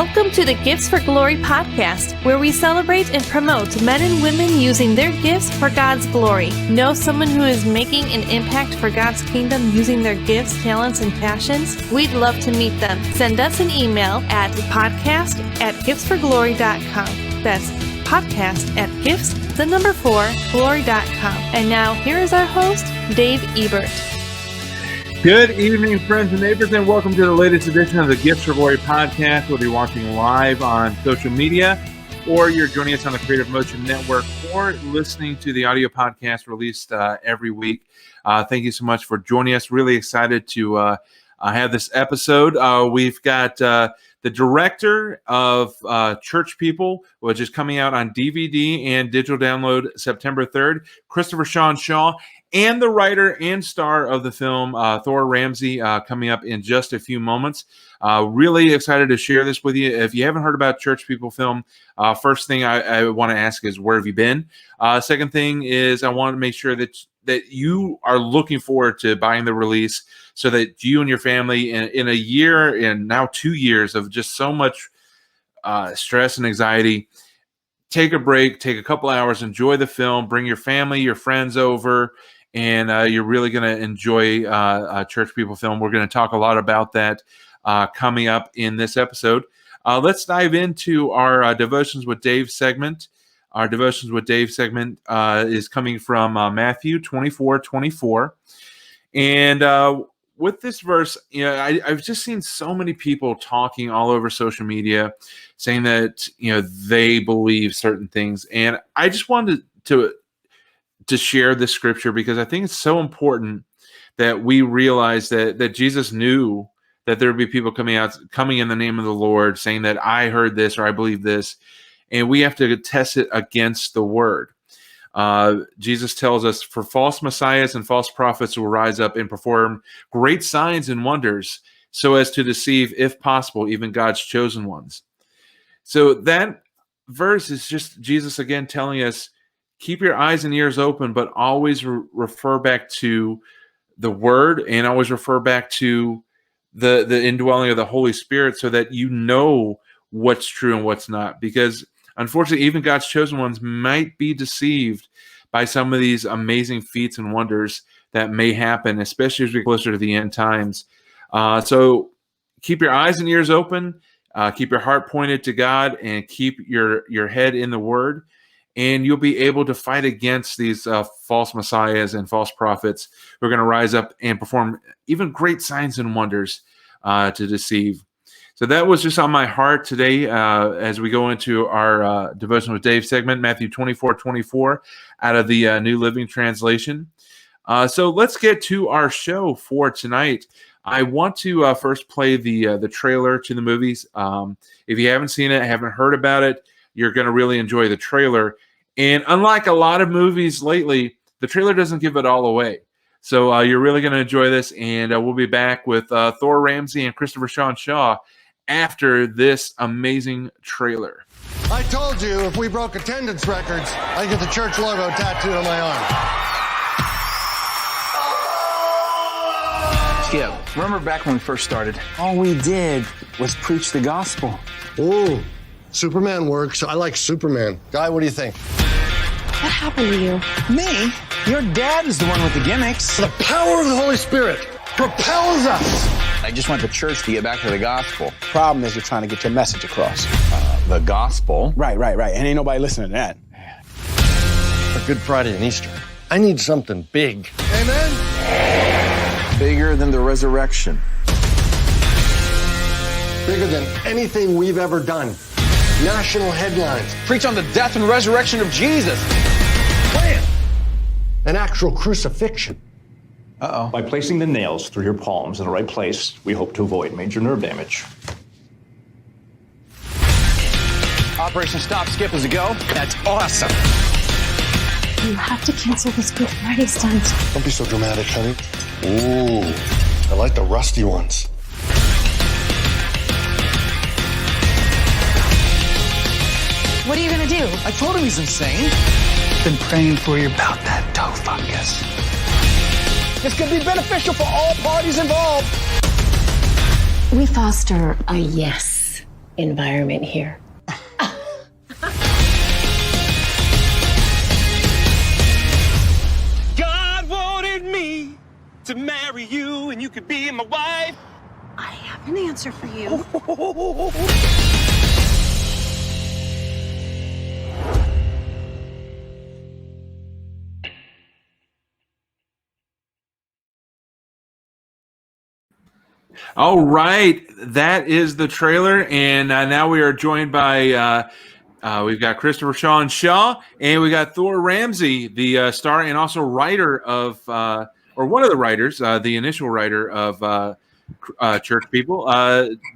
Welcome to the Gifts for Glory podcast, where we celebrate and promote men and women using their gifts for God's glory. Know someone who is making an impact for God's kingdom using their gifts, talents, and passions? We'd love to meet them. Send us an email at podcast@giftsforglory.com. That's podcast@gifts4glory.com. And now here is our host, Dave Ebert. Good evening, friends and neighbors, and welcome to the latest edition of the Gifts for Glory podcast, whether you're watching live on social media or you're joining us on the Creative Motion Network or listening to the audio podcast released every week. Thank you so much for joining us. Really excited to have this episode. We've got the director of Church People, which is coming out on DVD and digital download September 3rd, Christopher Shawn Shaw, and the writer and star of the film, Thor Ramsey, coming up in just a few moments. Really excited to share this with you. If you haven't heard about Church People film, first thing I want to ask is, where have you been? Second thing is, I want to make sure that you are looking forward to buying the release so that you and your family, in a year and now 2 years of just so much stress and anxiety, take a break, take a couple hours, enjoy the film, bring your family, your friends over, and you're really going to enjoy Church People film. We're going to talk a lot about that coming up in this episode. Let's dive into our Devotions with Dave segment. Our Devotions with Dave segment is coming from Matthew 24:24. And with this verse, I've just seen so many people talking all over social media saying that, they believe certain things. And I just wanted to share this scripture because I think it's so important that we realize that Jesus knew that there would be people coming in the name of the Lord saying that I heard this or I believe this. And we have to test it against the word. Jesus tells us, for false messiahs and false prophets will rise up and perform great signs and wonders so as to deceive, if possible, even God's chosen ones. So that verse is just Jesus again telling us, keep your eyes and ears open, but always refer back to the word and always refer back to the indwelling of the Holy Spirit so that you know what's true and what's not. Because unfortunately, even God's chosen ones might be deceived by some of these amazing feats and wonders that may happen, especially as we get closer to the end times. So keep your eyes and ears open, keep your heart pointed to God, and keep your head in the Word, and you'll be able to fight against these false messiahs and false prophets who are going to rise up and perform even great signs and wonders to deceive. So that was just on my heart today as we go into our Devotion with Dave segment, Matthew 24:24, out of the New Living Translation. So let's get to our show for tonight. I want to first play the trailer to the movies. If you haven't seen it, haven't heard about it, you're going to really enjoy the trailer. And unlike a lot of movies lately, the trailer doesn't give it all away. So you're really going to enjoy this, and we'll be back with Thor Ramsey and Christopher Shawn Shaw after this amazing trailer. I told you if we broke attendance records, I'd get the church logo tattooed on my arm. Skip, remember back when we first started? All we did was preach the gospel. Ooh, Superman works. I like Superman. Guy, what do you think? What happened to you? Me? Your dad is the one with the gimmicks. The power of the Holy Spirit propels us. I just want the church to get back to the gospel. Problem is you're trying to get your message across. The gospel? Right. And ain't nobody listening to that. For Good Friday and Easter, I need something big. Amen? Bigger than the resurrection. Bigger than anything we've ever done. National headlines. Preach on the death and resurrection of Jesus. Bam! An actual crucifixion. Uh-oh. By placing the nails through your palms in the right place, we hope to avoid major nerve damage. Operation Stop Skip is a go. That's awesome. You have to cancel this Good Friday stunt. Don't be so dramatic, honey. Ooh, I like the rusty ones. What are you gonna do? I told him he's insane. Been praying for you about that toe fungus. This could be beneficial for all parties involved. We foster a yes environment here. God wanted me to marry you and you could be my wife. I have an answer for you. All right, that is the trailer, and now we are joined by we've got Christopher Shawn Shaw, and we got Thor Ramsey, the star and also writer of, or one of the writers, the initial writer of Church People.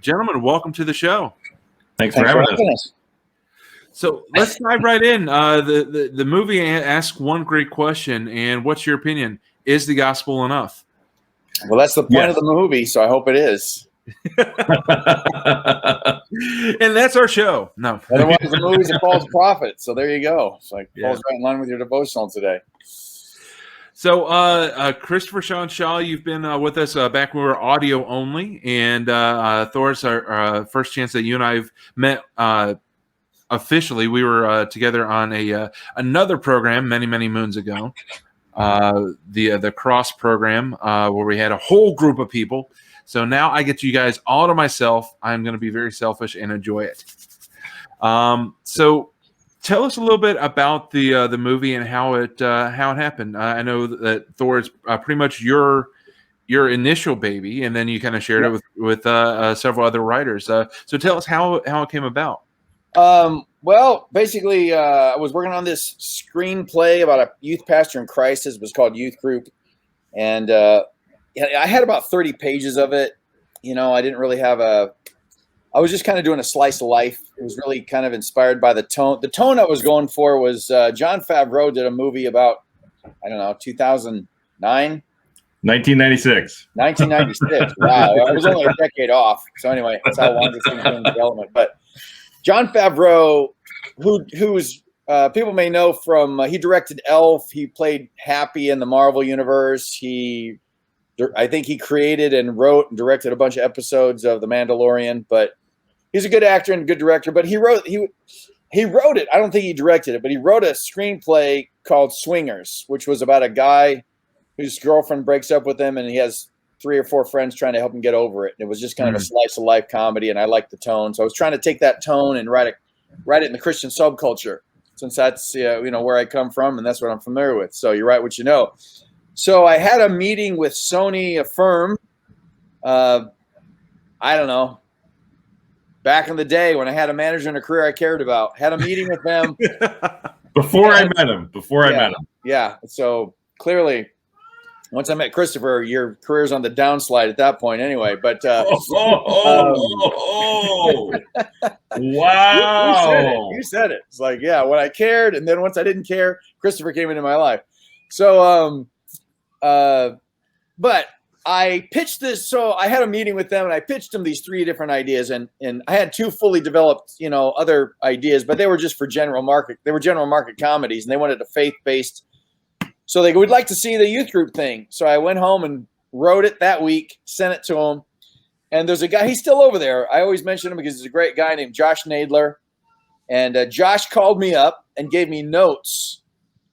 Gentlemen, welcome to the show. Thanks for having us. So let's dive right in. The movie asks one great question, and what's your opinion? Is the gospel enough? Well, that's the point of the movie, so I hope it is. And that's our show. No. Otherwise, the movie's a false prophet. So there you go. It's like falls right in line with your devotional today. So, Christopher Shawn Shaw, you've been with us back when we were audio only, and Thor's our first chance that you and I have met officially. We were together on another program many moons ago. The Cross program, where we had a whole group of people. So now I get you guys all to myself. I'm going to be very selfish and enjoy it. So tell us a little bit about the movie and how it happened. I know that Thor is pretty much your initial baby, and then you kind of shared it with several other writers. So tell us how it came about. Well, basically, I was working on this screenplay about a youth pastor in crisis. It was called Youth Group. And I had about 30 pages of it. You know, I didn't really have I was just kind of doing a slice of life. It was really kind of inspired by the tone. The tone I was going for was Jon Favreau did a movie about, 2009? 1996. 1996. Wow. I was only a decade off. So anyway, that's how long this thing's been in development. But Jon Favreau, who's people may know from he directed Elf. He played Happy in the Marvel universe. I think he created and wrote and directed a bunch of episodes of The Mandalorian. But he's a good actor and a good director. But he wrote it. I don't think he directed it, but he wrote a screenplay called Swingers, which was about a guy whose girlfriend breaks up with him, and he has 3 or 4 friends trying to help him get over it. And it was just kind of a slice of life comedy, and I liked the tone. So I was trying to take that tone and write it in the Christian subculture, since that's where I come from and that's what I'm familiar with. So you write what you know. So I had a meeting with Sony Affirm. I don't know. Back in the day when I had a manager and a career I cared about, had a meeting with them. Before I met him. Yeah. So clearly, once I met Christopher, your career's on the downslide at that point anyway. But wow. You said it. It's like, when I cared, and then once I didn't care, Christopher came into my life. So but I pitched this. So I had a meeting with them, and I pitched them these 3 different ideas, and I had 2 fully developed, other ideas, but they were just for general market. They were general market comedies, and they wanted a faith-based. So they would like to see the youth group thing. So I went home and wrote it that week, sent it to him. And there's a guy, he's still over there. I always mention him because he's a great guy named Josh Nadler. And Josh called me up and gave me notes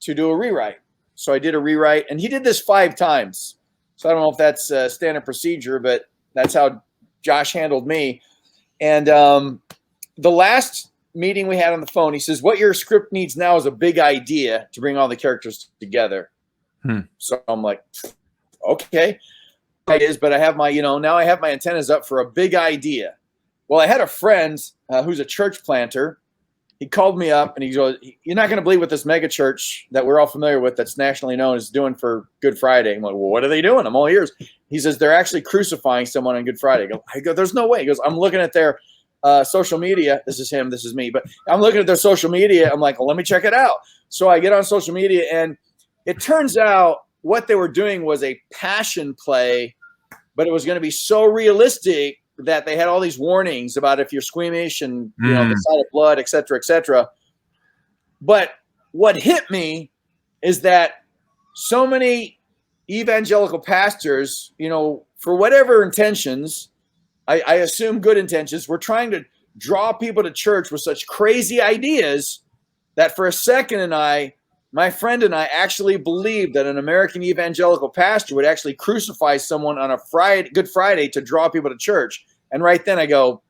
to do a rewrite. So I did a rewrite, and he did this 5 times. So I don't know if that's standard procedure, but that's how Josh handled me. And the last meeting we had on the phone, he says, what your script needs now is a big idea to bring all the characters together. So I'm like, okay, it is, but I have my, now I have my antennas up for a big idea. Well, I had a friend who's a church planter. He called me up and he goes, you're not going to believe what this mega church that we're all familiar with that's nationally known is doing for Good Friday. I'm like, well, what are they doing? I'm all ears. He says, they're actually crucifying someone on Good Friday. I go, there's no way. He goes, I'm looking at their social media. This is him. This is me. But I'm looking at their social media. I'm like, well, let me check it out. So I get on social media, and it turns out what they were doing was a passion play, but it was going to be so realistic that they had all these warnings about if you're squeamish and the sight of blood, et cetera, et cetera. But what hit me is that so many evangelical pastors, for whatever intentions, I assume good intentions, we're trying to draw people to church with such crazy ideas that for a second my friend and I actually believed that an American evangelical pastor would actually crucify someone on a Good Friday to draw people to church. And right then I go,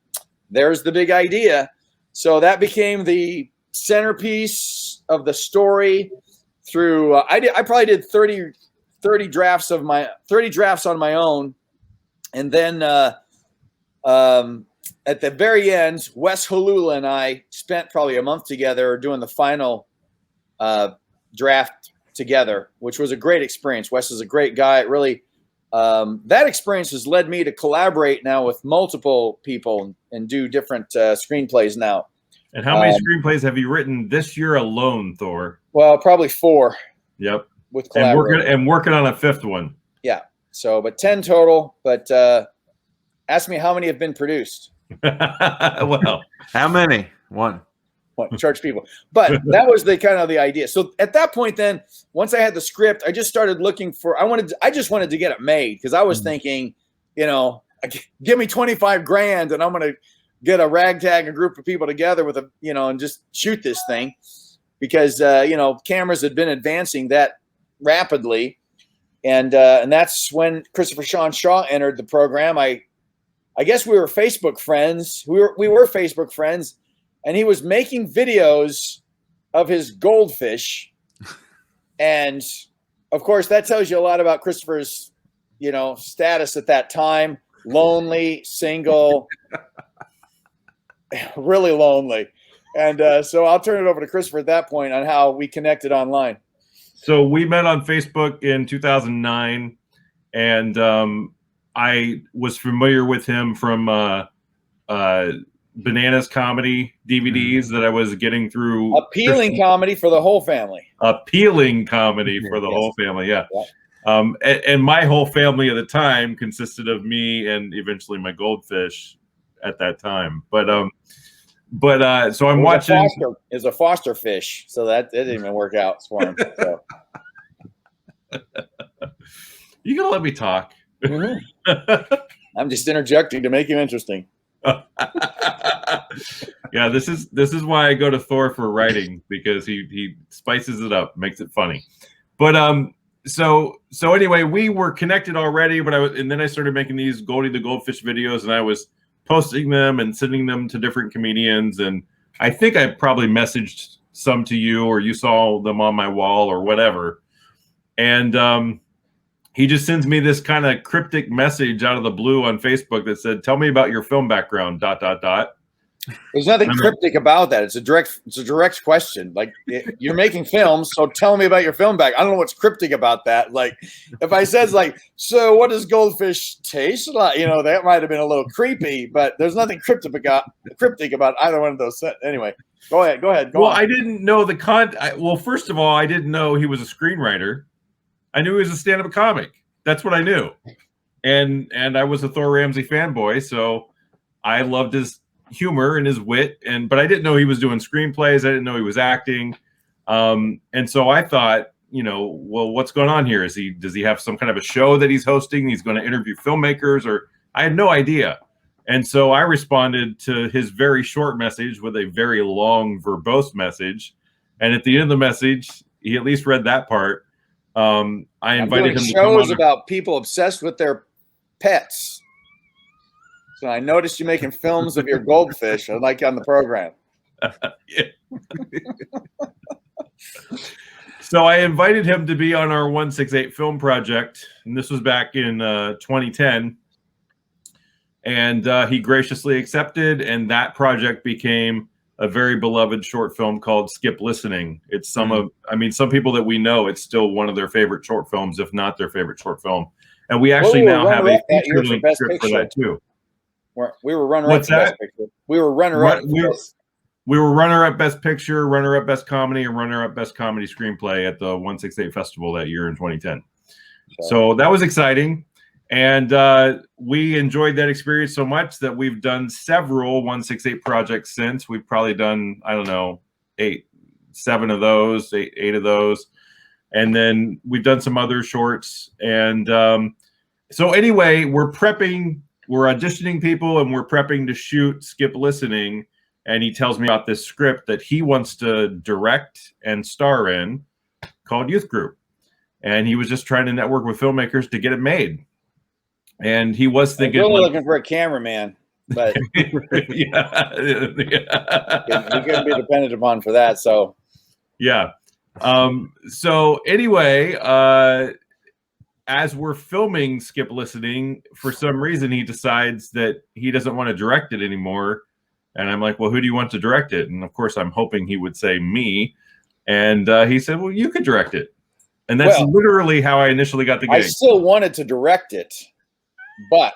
there's the big idea. So that became the centerpiece of the story through, I probably did 30 drafts on my own. And then at the very end, Wes Halula and I spent probably a month together doing the final draft together, which was a great experience. Wes is a great guy. It really, that experience has led me to collaborate now with multiple people and do different screenplays now. And how many screenplays have you written this year alone, Thor? Well, probably 4. Yep. With and working on a 5th one. Yeah. So, but 10 total. But ask me how many have been produced. Well, how many? One. Church people. But that was the kind of the idea. So at that point, then once I had the script, I just started looking for. I just wanted to get it made because I was thinking, give me $25,000 and I'm going to get a group of people together with and just shoot this thing because cameras had been advancing that rapidly, and that's when Christopher Shawn Shaw entered the program. I guess we were Facebook friends. We were Facebook friends. And he was making videos of his goldfish. And of course, that tells you a lot about Christopher's, status at that time. Lonely, single, really lonely. And so I'll turn it over to Christopher at that point on how we connected online. So we met on Facebook in 2009. And I was familiar with him from Bananas comedy DVDs that I was getting through. Appealing comedy for the whole family. Appealing comedy for the whole family, yeah. And my whole family at the time consisted of me and eventually my goldfish at that time. But so I'm watching. Is a foster fish, so that it didn't even work out for him. So. You gonna let me talk? Mm-hmm. I'm just interjecting to make him interesting. Yeah, this is why I go to Thor for writing, because he spices it up, makes it funny. But so anyway, we were connected already, but then I started making these Goldie the Goldfish videos, and I was posting them and sending them to different comedians, and I think I probably messaged some to you, or you saw them on my wall or whatever. And he just sends me this kind of cryptic message out of the blue on Facebook that said, "Tell me about your film background, ... There's nothing cryptic about that. It's a direct question. Like, you're making films, so tell me about your film back. I don't know what's cryptic about that. Like, if I said so what does goldfish taste like? That might have been a little creepy, but there's nothing cryptic about either one of those. Anyway, go ahead. Well, I didn't know well, first of all, I didn't know he was a screenwriter. I knew he was a stand-up comic. That's what I knew. And I was a Thor Ramsey fanboy, so I loved his humor and his wit, but I didn't know he was doing screenplays. I didn't know he was acting. And so I thought, well, what's going on here? Does he have some kind of a show that he's hosting? He's going to interview filmmakers, or I had no idea. And so I responded to his very short message with a very long, verbose message. And at the end of the message, he at least read that part. I invited him to come on. Shows about people obsessed with their pets. So I noticed you making films of your goldfish. I'd like you on the program. So I invited him to be on our 168 film project, and this was back in 2010. And he graciously accepted, and that project became a very beloved short film called Skip Listening. It's some people that we know, it's still one of their favorite short films, if not their favorite short film. And we actually now have a feature-length script for that too. We were runner-up Best Picture. We were runner-up. We were runner-up Best Picture, runner-up Best Comedy, and runner-up Best Comedy Screenplay at the 168 Festival that year in 2010. So that was exciting. And we enjoyed that experience so much that we've done several 168 projects since. We've probably done, I don't know, 7 of those, 8 of those. And then we've done some other shorts. And so anyway, we're prepping auditioning people and we're prepping to shoot Skip Listening, and he tells me about this script that he wants to direct and star in called Youth Group. And he was just trying to network with filmmakers to get it made. And he was thinking, really looking for a cameraman, but yeah. he couldn't be depended upon for that. So, yeah. So anyway, as we're filming Skip Listening, for some reason he decides that he doesn't want to direct it anymore. And I'm like, well, who do you want to direct it? And of course, I'm hoping he would say me. And he said, well, you could direct it. And that's literally how I initially got the gig. I still wanted to direct it, but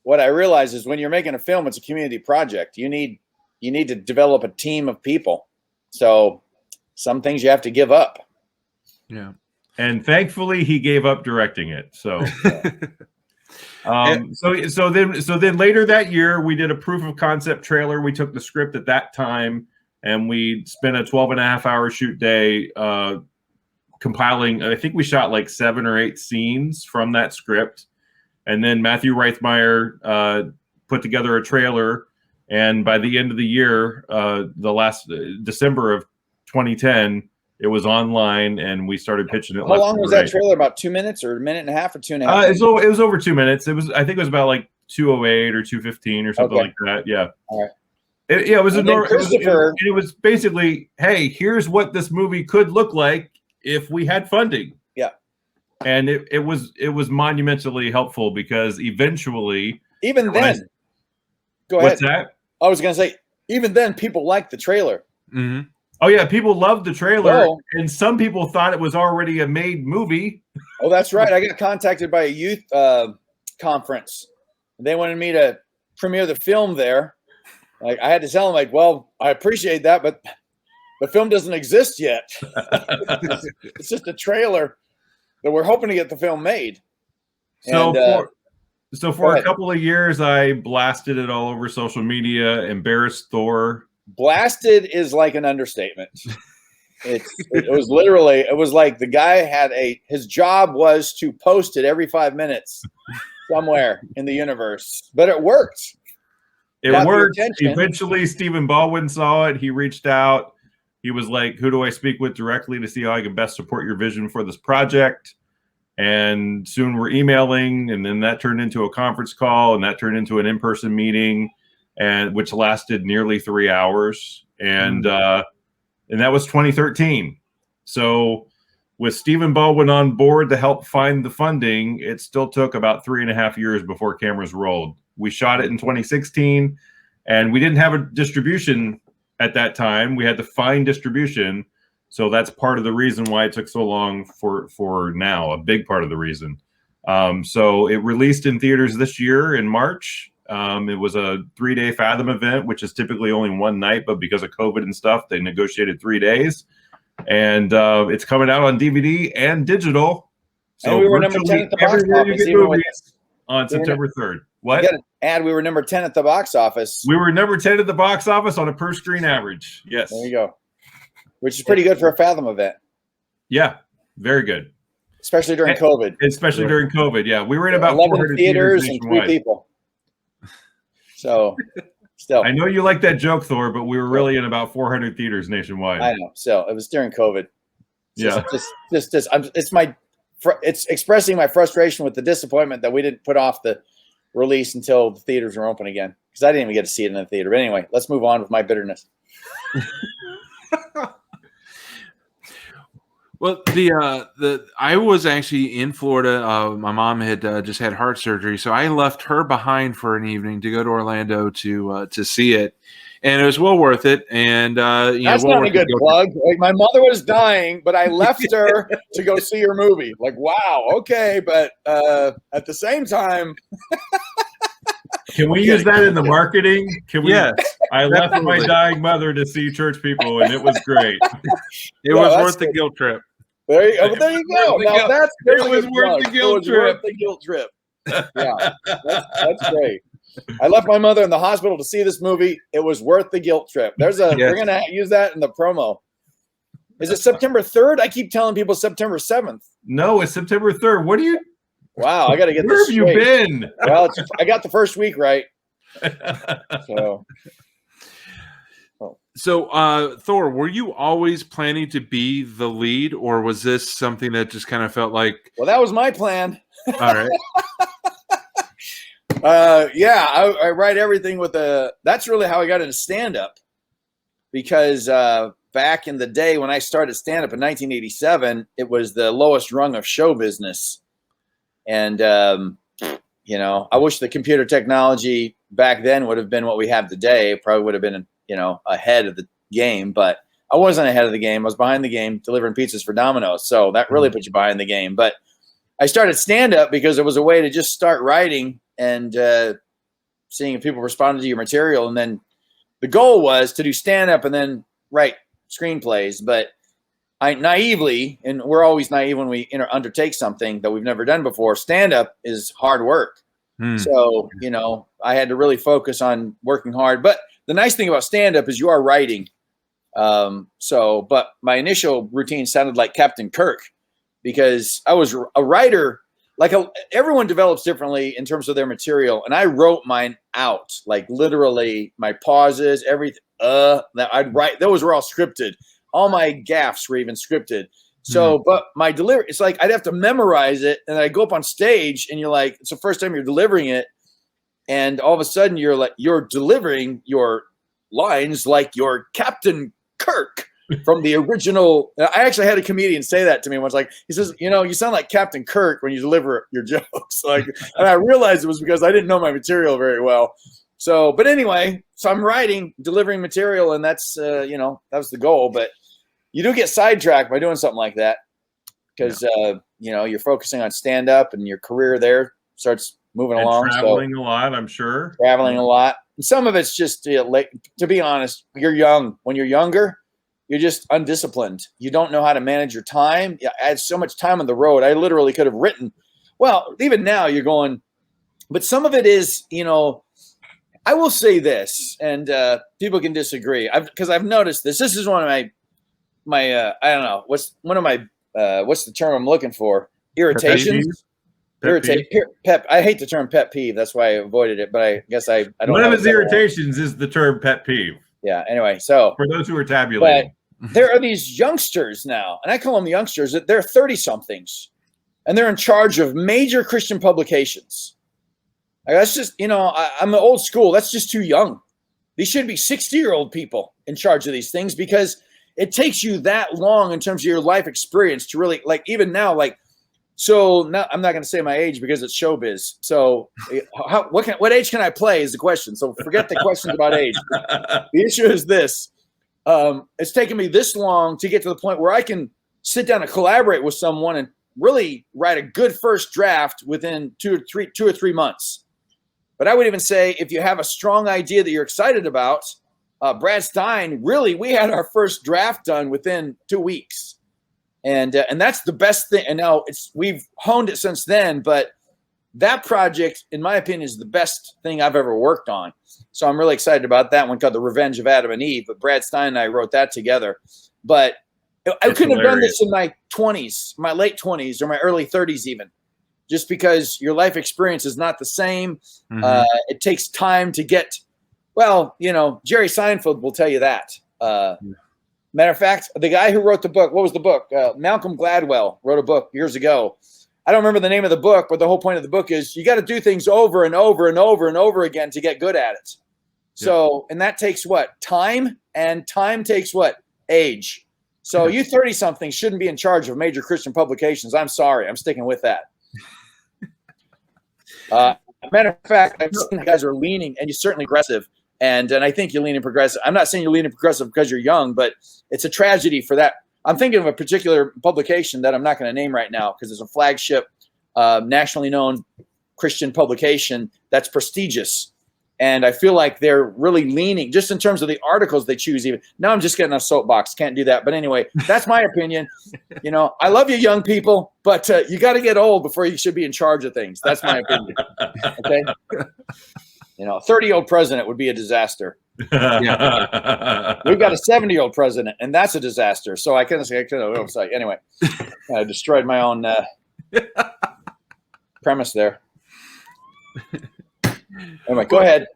what I realized is when you're making a film, it's a community project. You need to develop a team of people. So some things you have to give up. Yeah. And thankfully he gave up directing it. So so then later that year we did a proof of concept trailer. We took the script at that time and we spent a 12.5-hour shoot day compiling. I think we shot like 7 or 8 scenes from that script. And then Matthew Reithmeyer put together a trailer. And by the end of the year, the last December of 2010, it was online and we started pitching it. How long was that trailer? About 2 minutes or a minute and a half or 2.5? It was over 2 minutes. I think it was about like 2:08 or 2:15 or something like that. Yeah. All right. It was it was basically, hey, here's what this movie could look like if we had funding. Yeah. And it was monumentally helpful because eventually, even then, go ahead. What's that? I was going to say, even then, people liked the trailer. Mm-hmm. Oh yeah, people loved the trailer, and some people thought it was already a made movie. Oh, that's right. I got contacted by a youth conference. They wanted me to premiere the film there. Like I had to tell them, like, well, I appreciate that, but the film doesn't exist yet. It's just a trailer that we're hoping to get the film made. So for a couple of years, I blasted it all over social media, embarrassed Thor. Blasted is like an understatement. It was like the guy had his job was to post it every 5 minutes somewhere in the universe, but it worked. It worked. Eventually, Stephen Baldwin saw it. He reached out. He was like, who do I speak with directly to see how I can best support your vision for this project? And soon we're emailing, and then that turned into a conference call, and that turned into an in-person meeting, and which lasted nearly 3 hours. And that was 2013. So with Stephen Baldwin on board to help find the funding, it still took about 3.5 years before cameras rolled. We shot it in 2016, and we didn't have a distribution at that time. We had to find distribution. So that's part of the reason why it took so long for now, a big part of the reason. So it released in theaters this year in March. It was a 3-day Fathom event, which is typically only one night, but because of COVID and stuff, they negotiated 3 days. And it's coming out on DVD and digital. So and we were number 10 at the box office on September 3rd. What? We were number 10 at the box office. We were number 10 at the box office on a per screen average. Yes. There you go. Which is pretty good for a Fathom event. Yeah, very good. Especially during COVID. Especially during COVID, yeah. We were in about 11 400 theaters and 3 people. So, still. I know you like that joke, Thor, but we were really in about 400 theaters nationwide. I know. So, it was during COVID. It's it's expressing my frustration with the disappointment that we didn't put off the release until the theaters were open again. Because I didn't even get to see it in the theater. But anyway, let's move on with my bitterness. Well, I was actually in Florida. My mom had just had heart surgery, so I left her behind for an evening to go to Orlando to see it, and it was well worth it. And that's not a good plug. Like, my mother was dying, but I left her to go see her movie. Like, wow, okay, but at the same time. Can we use that in the marketing? Can we? Yes, I left my dying mother to see church people, and it was great. It was worth the guilt trip. There you go. Now it was worth the guilt trip. The guilt trip. Yeah, that's great. I left my mother in the hospital to see this movie. It was worth the guilt trip. We're gonna use that in the promo. Is it September 3rd? I keep telling people September 7th. No, it's September 3rd. What are you? Wow, I got to get Where this have you straight. been? Well, I got the first week right. So, Thor, were you always planning to be the lead, or was this something that just kind of felt like? Well, that was my plan. All right. Yeah, I write everything with that's really how I got into stand-up, because back in the day when I started stand-up in 1987, it was the lowest rung of show business. And, I wish the computer technology back then would have been what we have today. It probably would have been, ahead of the game, but I wasn't ahead of the game. I was behind the game delivering pizzas for Domino's. So that really put you behind the game. But I started stand-up because it was a way to just start writing and seeing if people responded to your material. And then the goal was to do stand-up and then write screenplays. But I naively, and we're always naive when we undertake something that we've never done before, stand-up is hard work. So, I had to really focus on working hard. But the nice thing about stand-up is you are writing. But my initial routine sounded like Captain Kirk, because I was a writer. Everyone develops differently in terms of their material, and I wrote mine out, like literally my pauses, everything. That I'd write. Those were all scripted. All my gaffes were even scripted. So, but my delivery, it's like I'd have to memorize it, and I go up on stage, and you're like, it's the first time you're delivering it, and all of a sudden you're delivering your lines like you're Captain Kirk from the original. I actually had a comedian say that to me once. He says, you sound like Captain Kirk when you deliver your jokes. And I realized it was because I didn't know my material very well. So, but anyway, so I'm writing, delivering material, and that's that was the goal. But you do get sidetracked by doing something like that, because you're focusing on stand up, and your career there starts moving along. Traveling a lot, I'm sure. Traveling a lot. And some of it's just to be honest, you're young. When you're younger, you're just undisciplined. You don't know how to manage your time. I had so much time on the road. I literally could have written. Well, even now you're going, but some of it is, I will say this, and people can disagree, because I've noticed this. This is one of my I don't know, what's the term I'm looking for? Irritations. Pet. I hate the term pet peeve. That's why I avoided it. But I guess I don't. One of his irritations is the term pet peeve. Yeah. Anyway, so for those who are tabulating, there are these youngsters now, and I call them youngsters. They're 30-somethings, and they're in charge of major Christian publications. That's just, I'm old school. That's just too young. These should be 60-year-old people in charge of these things, because it takes you that long in terms of your life experience to really, even now, so now I'm not going to say my age because it's showbiz. So what age can I play is the question. So forget the questions about age. The issue is this. It's taken me this long to get to the point where I can sit down and collaborate with someone and really write a good first draft within 2 or 3 months. But I would even say, if you have a strong idea that you're excited about, Brad Stein, really, we had our first draft done within 2 weeks. And that's the best thing. And now we've honed it since then, but that project, in my opinion, is the best thing I've ever worked on. So I'm really excited about that one, called The Revenge of Adam and Eve. But Brad Stein and I wrote that together. But I couldn't have done this in my 20s, my late 20s, or my early 30s even, just because your life experience is not the same. It takes time to get, Jerry Seinfeld will tell you that. Matter of fact, the guy who wrote the book, what was the book? Malcolm Gladwell wrote a book years ago. I don't remember the name of the book, but the whole point of the book is you got to do things over and over and over and over again to get good at it. So, and that takes what? Time, and time takes what? Age. So you 30-something shouldn't be in charge of major Christian publications. I'm sorry. I'm sticking with that. Matter of fact, I've seen you guys are leaning, and you're certainly aggressive. And I think you're leaning progressive. I'm not saying you're leaning progressive because you're young, but it's a tragedy for that. I'm thinking of a particular publication that I'm not going to name right now, because it's a flagship, nationally known Christian publication that's prestigious. And I feel like they're really leaning, just in terms of the articles they choose. Even now, I'm just getting a soapbox. Can't do that. But anyway, that's my opinion. I love you, young people, but you got to get old before you should be in charge of things. That's my opinion. Okay. A 30-year-old president would be a disaster. We've got a 70-year-old president, and that's a disaster. So I couldn't say, anyway, I destroyed my own. premise there. Anyway, go ahead.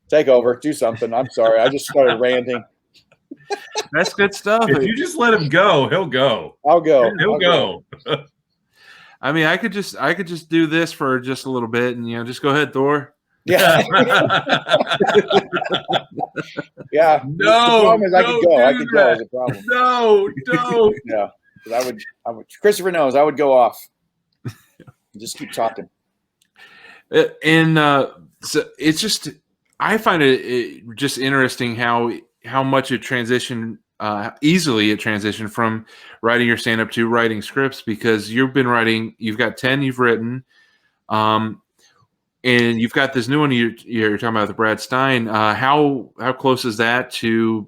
Take over. Do something. I'm sorry. I just started ranting. That's good stuff. If you just let him go, he'll go. I'll go. He'll go. I mean, I could just do this for just a little bit, and just go ahead, Thor. Yeah. Yeah. No. The problem is I could go. I could go is a problem. No. Yeah. I would. Christopher knows I would go off. Just keep talking. And so it's just, I find it just interesting how much it transitioned, easily it transitioned from writing your stand-up to writing scripts, because you've got 10 you've written, and you've got this new one you're talking about, the Brad Stein. How close is that to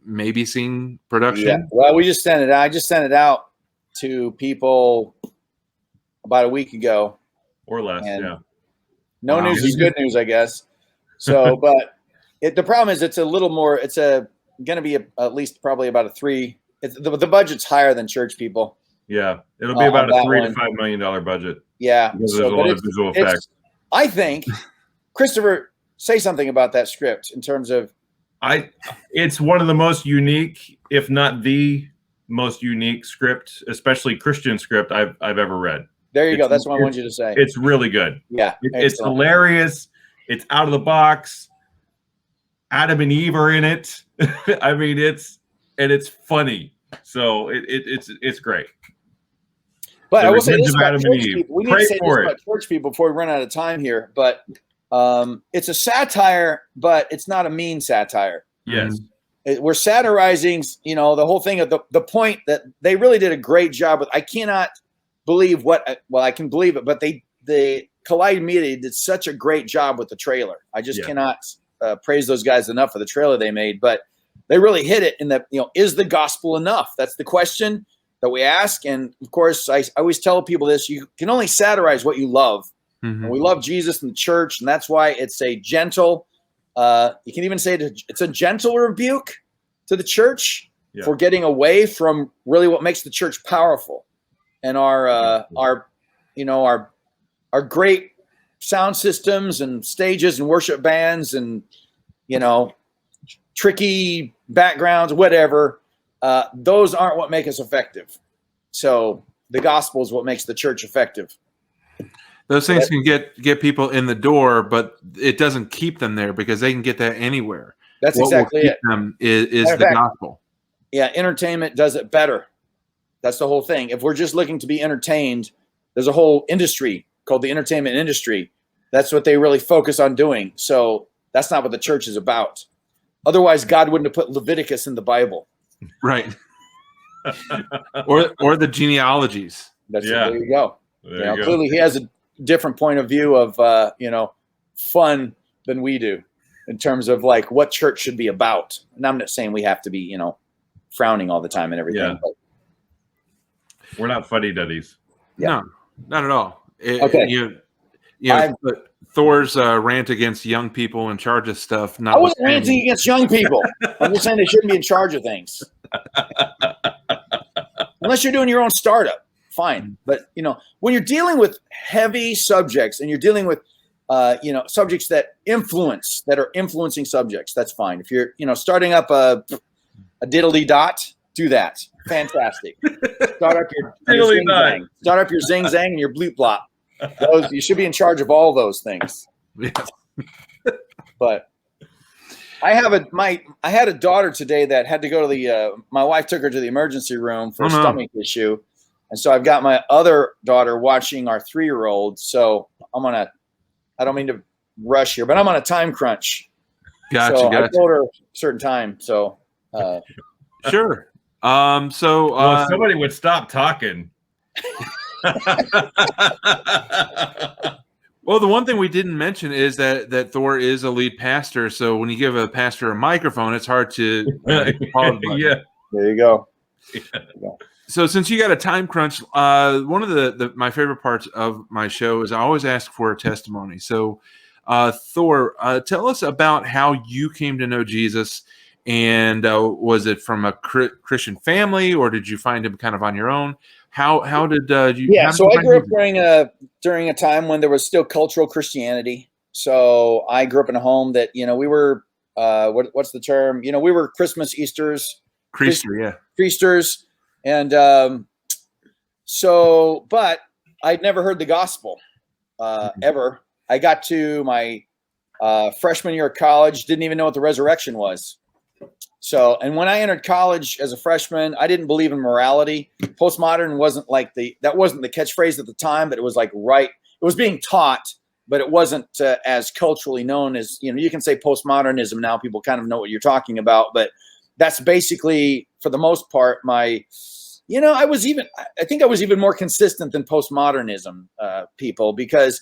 maybe seeing production? Yeah. Well, we just sent it out. I just sent it out to people about a week ago. Or less, yeah. No news is good news, I guess. So, but the problem is it's a little more. It's going to be at least probably about a 3. The budget's higher than church people. Yeah, it'll be about a $3 to $5 million budget. Yeah, because there's a lot of visual effects. I think, Christopher, say something about that script in terms of. It's one of the most unique, if not the most unique script, especially Christian script I've ever read. There you go. That's what I want you to say. It's really good. Yeah. It's hilarious. It's out of the box. Adam and Eve are in it. I mean, it's funny. So it's great. But I will say this about Adam church and Eve. people. We need to say this about church people before we run out of time here. But it's a satire, but it's not a mean satire. Yes. We're satirizing, the whole thing of the point that they really did a great job with. I cannot believe I can believe it, but they Collide Media did such a great job with the trailer. I just cannot praise those guys enough for the trailer they made, but they really hit it in that, is the gospel enough? That's the question that we ask. And of course, I always tell people this: you can only satirize what you love. Mm-hmm. And we love Jesus and the church, and that's why it's a gentle. You can even say it's a gentle rebuke to the church for getting away from really what makes the church powerful, and our great sound systems and stages and worship bands and tricky backgrounds, whatever. Those aren't what make us effective. So the gospel is what makes the church effective. Those things can get people in the door, but it doesn't keep them there because they can get that anywhere. That's exactly it. Them is the gospel. Yeah, entertainment does it better. That's the whole thing. If we're just looking to be entertained, there's a whole industry called the entertainment industry. That's what they really focus on doing. So that's not what the church is about. Otherwise, God wouldn't have put Leviticus in the Bible. Right. or the genealogies. There you go. Clearly, he has a different point of view of fun than we do in terms of like what church should be about. And I'm not saying we have to be frowning all the time and everything. Yeah. But we're not fuddy-duddies. Yeah. No, not at all. Okay. Thor's rant against young people in charge of stuff. I wasn't ranting against young people. I'm just saying they shouldn't be in charge of things. Unless you're doing your own startup, fine. But when you're dealing with heavy subjects and you're dealing with subjects that are influencing subjects, that's fine. If you're starting up a diddly dot, do that. Fantastic. Start up your zing zang. Start up your zing zang and your bleep blop. You should be in charge of all those things. Yeah. But I had a daughter today that had to go to my wife took her to the emergency room for a stomach issue. And so I've got my other daughter watching our 3-year-old. So I don't mean to rush here, but I'm on a time crunch. Gotcha. I told her a certain time. So sure. If somebody would stop talking. Well, the one thing we didn't mention is that Thor is a lead pastor. So when you give a pastor a microphone, it's hard to yeah. There you go. So since you got a time crunch, one of my favorite parts of my show is I always ask for a testimony. So Thor, tell us about how you came to know Jesus And was it from a Christian family, or did you find him kind of on your own? How did you? Yeah, so I grew up during a time when there was still cultural Christianity. So I grew up in a home that we were what's the term? We were Christmas, Easter's, Priesters, and but I'd never heard the gospel ever. I got to my freshman year of college, didn't even know what the resurrection was. So, and when I entered college as a freshman, I didn't believe in morality. Postmodern wasn't that wasn't the catchphrase at the time, but it was it was being taught, but it wasn't as culturally known as, you can say postmodernism now, people kind of know what you're talking about, but that's basically, for the most part, I think I was even more consistent than postmodernism people, because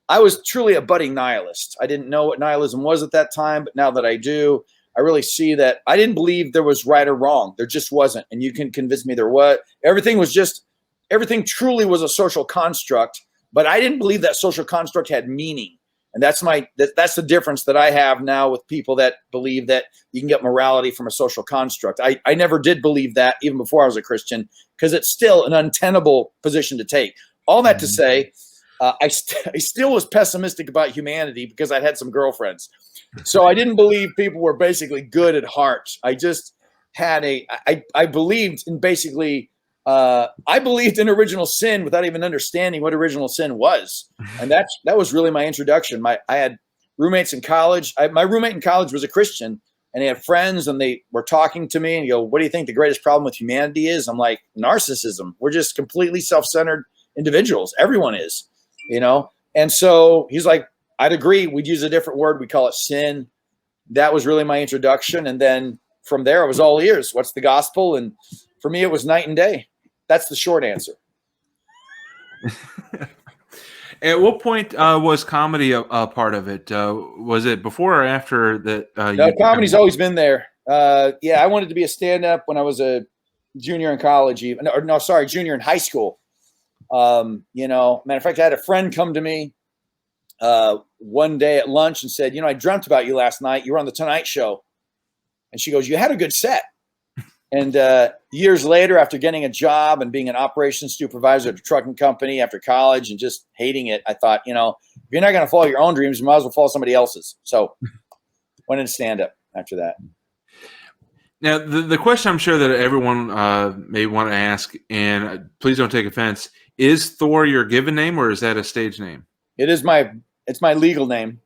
I was truly a budding nihilist. I didn't know what nihilism was at that time, but now that I do, I really see that I didn't believe there was right or wrong. There just wasn't. And you can convince me there was. Everything truly was a social construct, but I didn't believe that social construct had meaning. And that's the difference that I have now with people that believe that you can get morality from a social construct. I never did believe that even before I was a Christian, because it's still an untenable position to take. All that to say, I still was pessimistic about humanity because I'd had some girlfriends. So I didn't believe people were basically good at heart. I just had I believed in I believed in original sin without even understanding what original sin was. And that was really my introduction. I had roommates in college. My roommate in college was a Christian, and he had friends, and they were talking to me and go, "What do you think the greatest problem with humanity is?" I'm like, "Narcissism. We're just completely self-centered individuals. Everyone is, And so he's like, "I'd agree. We'd use a different word. We call it sin." That was really my introduction. And then from there, I was all ears. What's the gospel? And for me, it was night and day. That's the short answer. At what point was comedy a part of it? Was it before or after that? No, comedy's always been there. I wanted to be a stand-up when I was a junior in college, junior in high school. Matter of fact, I had a friend come to me one day at lunch and said, "I dreamt about you last night. You were on the Tonight Show." And she goes, "You had a good set." And years later, after getting a job and being an operations supervisor at a trucking company after college and just hating it, I thought, if you're not going to follow your own dreams, you might as well follow somebody else's. So went into stand-up after that. Now, the question I'm sure that everyone may want to ask, and please don't take offense, is Thor your given name or is that a stage name? It's my legal name.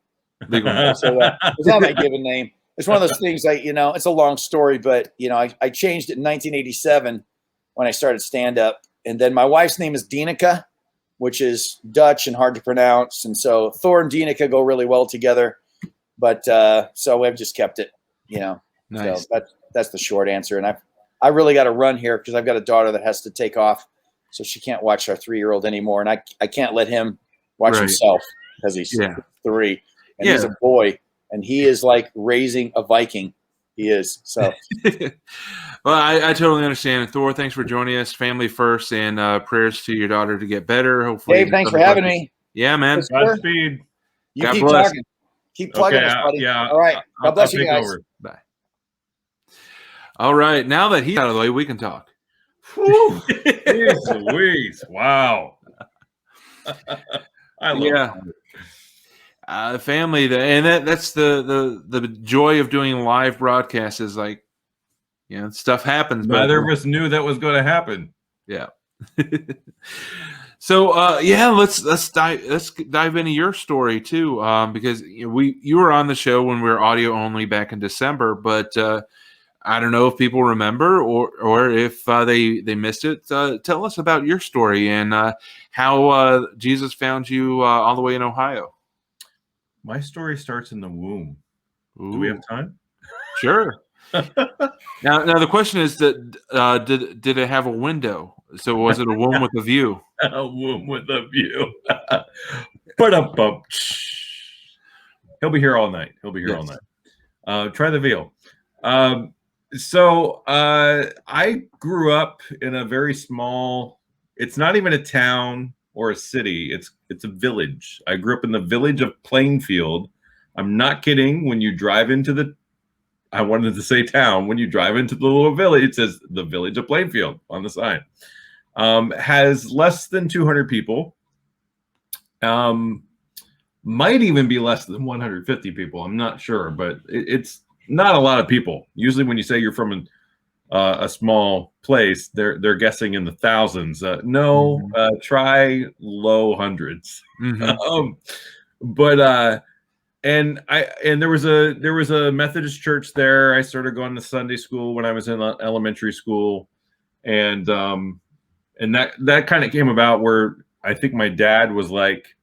Legal name. So it's not my given name. It's one of those things it's a long story, but I changed it in 1987 when I started stand up. And then my wife's name is Dieneke, which is Dutch and hard to pronounce. And so Thor and Dieneke go really well together. But so I've just kept it, Nice. So that's the short answer. And I really got to run here because I've got a daughter that has to take off. So she can't watch our 3-year-old anymore. And I can't let him watch himself because he's 3 and he's a boy. And he is like raising a Viking. He is. So, well, I totally understand. Thor, thanks for joining us. Family first, and prayers to your daughter to get better. Hopefully, Dave, thanks for having me. Yeah, man. Godspeed. You keep talking. Keep plugging us, buddy. Yeah. All right. God bless you guys. Over. Bye. All right. Now that he's out of the way, we can talk. Jeez Louise. Wow. I love it. Family, and that's the joy of doing live broadcasts is stuff happens. Neither of us knew that was going to happen. Yeah. So let's dive into your story too, because you were on the show when we were audio only back in December, but I don't know if people remember or if they missed it. Tell us about your story and how Jesus found you all the way in Ohio. My story starts in the womb. Ooh. Do we have time? Sure. Now the question is that did it have a window? So was it a womb with a view? A womb with a view. Ba-dum-bum. He'll be here all night. Try the veal. So I grew up in a very small. It's not even a town or a city. It's a village. I grew up in the village of Plainfield. I'm not kidding. When you drive into the I wanted to say town. When you drive into the little village, it says the village of Plainfield on the sign. Has less than 200 people. Might even be less than 150 people. I'm not sure, but it's not a lot of people. Usually when you say you're from a small place, they're guessing in the thousands. Try low hundreds. And there was a Methodist church there. I started going to Sunday school when I was in elementary school, and that kind of came about where I think my dad was like,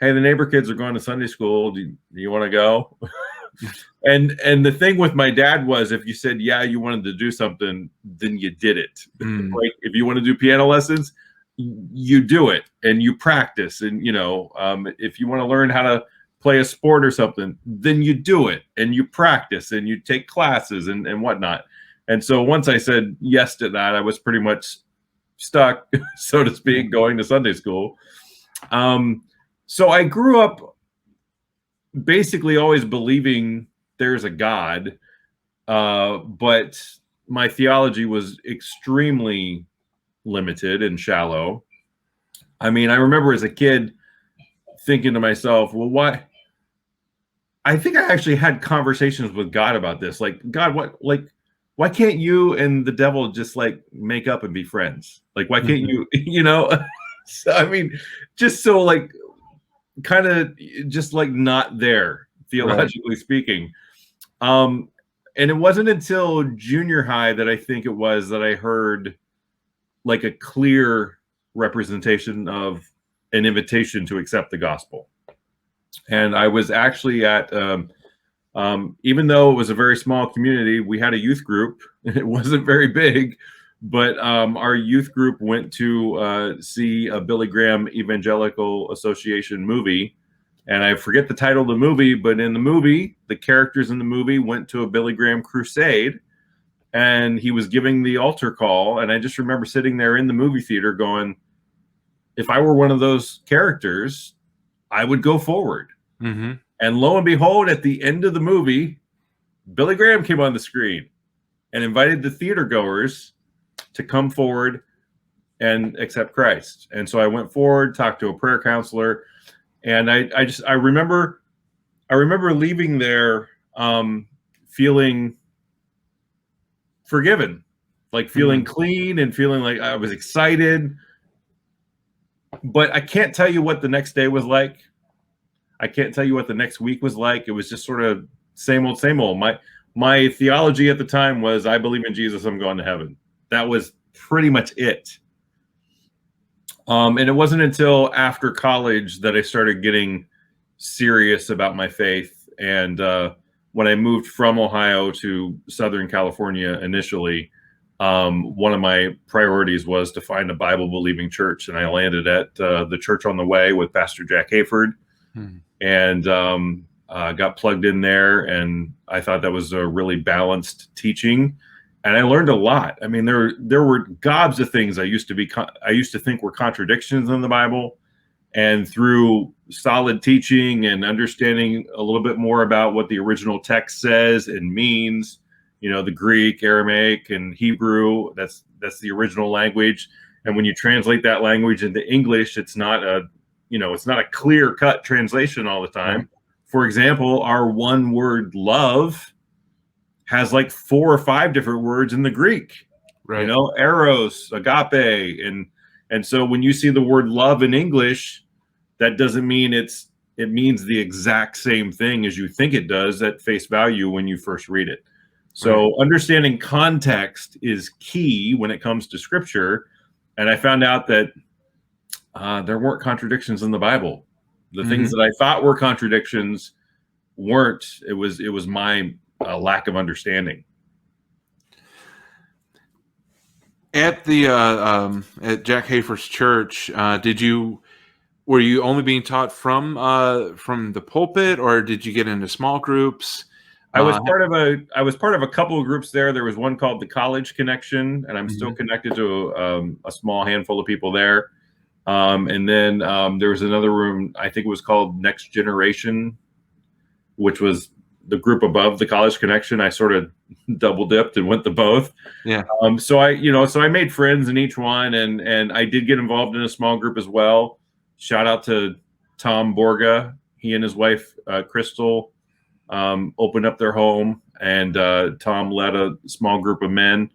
"Hey, the neighbor kids are going to Sunday school. Do you want to go?" and the thing with my dad was, if you said yeah, you wanted to do something, then you did it. Like if you want to do piano lessons, you do it and you practice. And if you want to learn how to play a sport or something, then you do it and you practice and you take classes and whatnot. And so once I said yes to that, I was pretty much stuck, so to speak, going to Sunday school. So I grew up basically always believing there's a God, but my theology was extremely limited and shallow. I mean, I remember as a kid thinking to myself, well, why? I think I actually had conversations with God about this. Like, God, why can't you and the devil just like make up and be friends? Like, why can't you, So, I mean, just so like kind of just like not there, theologically speaking. And it wasn't until junior high that I think it was that I heard like a clear representation of an invitation to accept the gospel. And I was actually at, even though it was a very small community, we had a youth group. It wasn't very big, but our youth group went to see a Billy Graham Evangelical Association movie. And I forget the title of the movie, but in the movie, the characters in the movie went to a Billy Graham crusade, and he was giving the altar call. And I just remember sitting there in the movie theater going, if I were one of those characters, I would go forward. And lo and behold, at the end of the movie, Billy Graham came on the screen and invited the theater goers to come forward and accept Christ. And so I went forward, talked to a prayer counselor, and I remember leaving there feeling forgiven, like feeling clean and feeling like I was excited. But I can't tell you what the next day was like. I can't tell you what the next week was like. It was just sort of same old, same old. My theology at the time was, I believe in Jesus, I'm going to heaven. That was pretty much it. And it wasn't until after college that I started getting serious about my faith. And when I moved from Ohio to Southern California initially, one of my priorities was to find a Bible-believing church. And I landed at the Church on the Way with Pastor Jack Hayford. And got plugged in there, and I thought that was a really balanced teaching, and I learned a lot. I mean, there were gobs of things I used to think were contradictions in the Bible, and through solid teaching and understanding a little bit more about what the original text says and means, the Greek, Aramaic, and Hebrew, that's the original language, and when you translate that language into English, it's not a clear-cut translation all the time. For example, our one word love has like 4 or 5 different words in the Greek, right? Eros, agape. And so when you see the word love in English, that doesn't mean it means the exact same thing as you think it does at face value when you first read it. So understanding context is key when it comes to scripture. And I found out that there weren't contradictions in the Bible. The things that I thought were contradictions weren't. It was my lack of understanding. At the at Jack Hayford's church, were you only being taught from the pulpit, or did you get into small groups? I was part of a couple of groups there. There was one called the College Connection, and I'm still connected to a small handful of people there. And then there was another room, I think it was called Next Generation, which was the group above the College Connection, I sort of double dipped and went to both. Yeah. So I made friends in each one, and I did get involved in a small group as well. Shout out to Tom Borga. He and his wife Crystal opened up their home, and Tom led a small group of men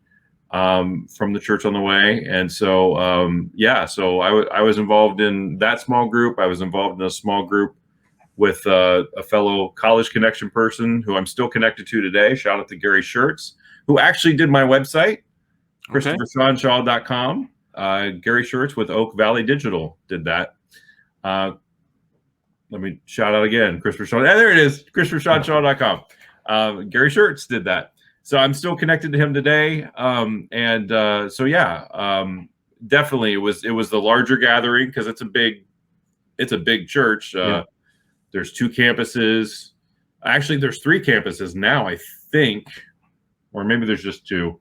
from the Church on the Way. And so so I was involved in that small group. I was involved in a small group with a fellow College Connection person who I'm still connected to today. Shout out to Gary Schertz, who actually did my website, ChristopherShawnShaw.com. Gary Schertz with Oak Valley Digital did that. Let me shout out again, Christopher Shawn. There it is, ChristopherShawnShaw.com. Gary Schertz did that. So I'm still connected to him today. Definitely it was the larger gathering because it's a big church. There's 2 campuses. Actually, there's 3 campuses now, I think, or maybe there's just 2.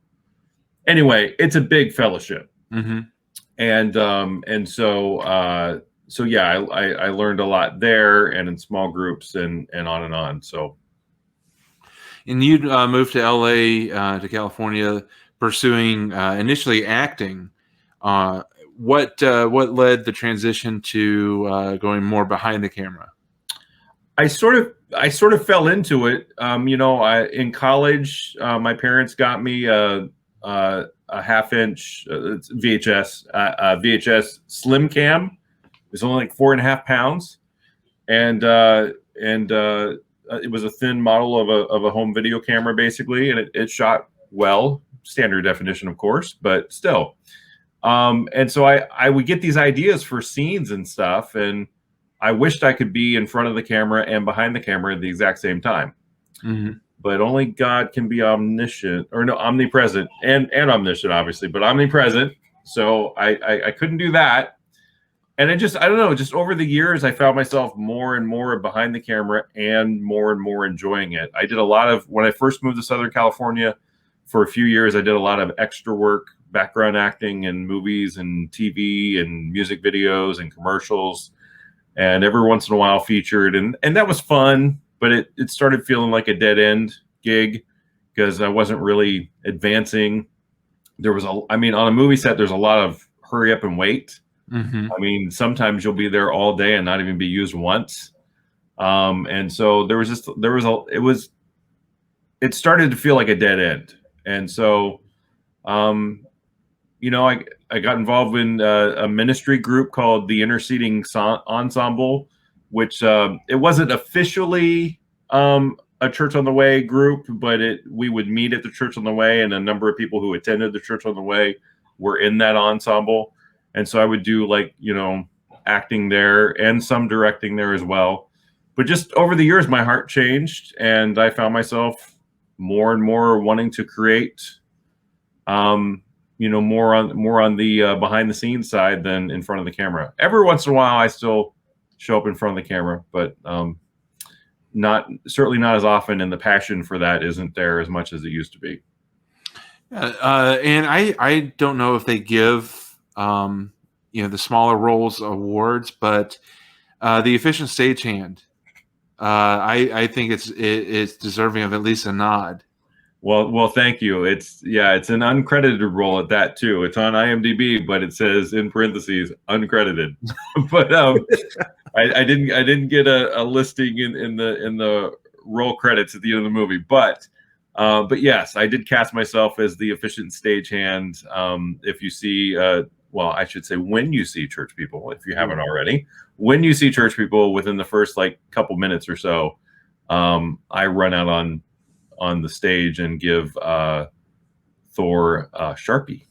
Anyway, it's a big fellowship. Mm-hmm. I learned a lot there and in small groups and on and on. So. And you moved to LA, to California, pursuing initially acting. What led the transition to going more behind the camera? I sort of fell into it. In college, my parents got me a half-inch VHS slim cam. It was only like 4.5 pounds, and it was a thin model of a home video camera, basically, and it shot well, standard definition, of course, but still. And so I would get these ideas for scenes and stuff, and I wished I could be in front of the camera and behind the camera at the exact same time. Mm-hmm. But only God can be omniscient, or no, omnipresent and omniscient, obviously, but omnipresent. So I couldn't do that. And I don't know, just over the years, I found myself more and more behind the camera and more enjoying it. I did a lot of, when I first moved to Southern California for a few years, I did a lot of extra work, background acting in movies and TV and music videos and commercials. And every once in a while featured, and that was fun, but it started feeling like a dead end gig because I wasn't really advancing. On a movie set, there's a lot of hurry up and wait. Mm-hmm. I mean, sometimes you'll be there all day and not even be used once. And so it started to feel like a dead end. And so, I got involved in a ministry group called the Interceding Ensemble, which it wasn't officially a Church on the Way group, but we would meet at the Church on the Way, and a number of people who attended the Church on the Way were in that ensemble. And so I would do acting there and some directing there as well. But just over the years, my heart changed, and I found myself more and more wanting to create more on the behind the scenes side than in front of the camera. Every once in a while, I still show up in front of the camera, but certainly not as often. And the passion for that isn't there as much as it used to be. And I don't know if they give the smaller roles awards, but the efficient stagehand, I think it's deserving of at least a nod. Well, thank you. It's an uncredited role at that too. It's on IMDb, but it says in parentheses uncredited. But I didn't get a listing in the role credits at the end of the movie. But yes, I did cast myself as the efficient stagehand. If you see, I should say when you see church people, if you haven't already, when you see church people within the first couple minutes or so, I run out on the stage and give Thor Sharpie.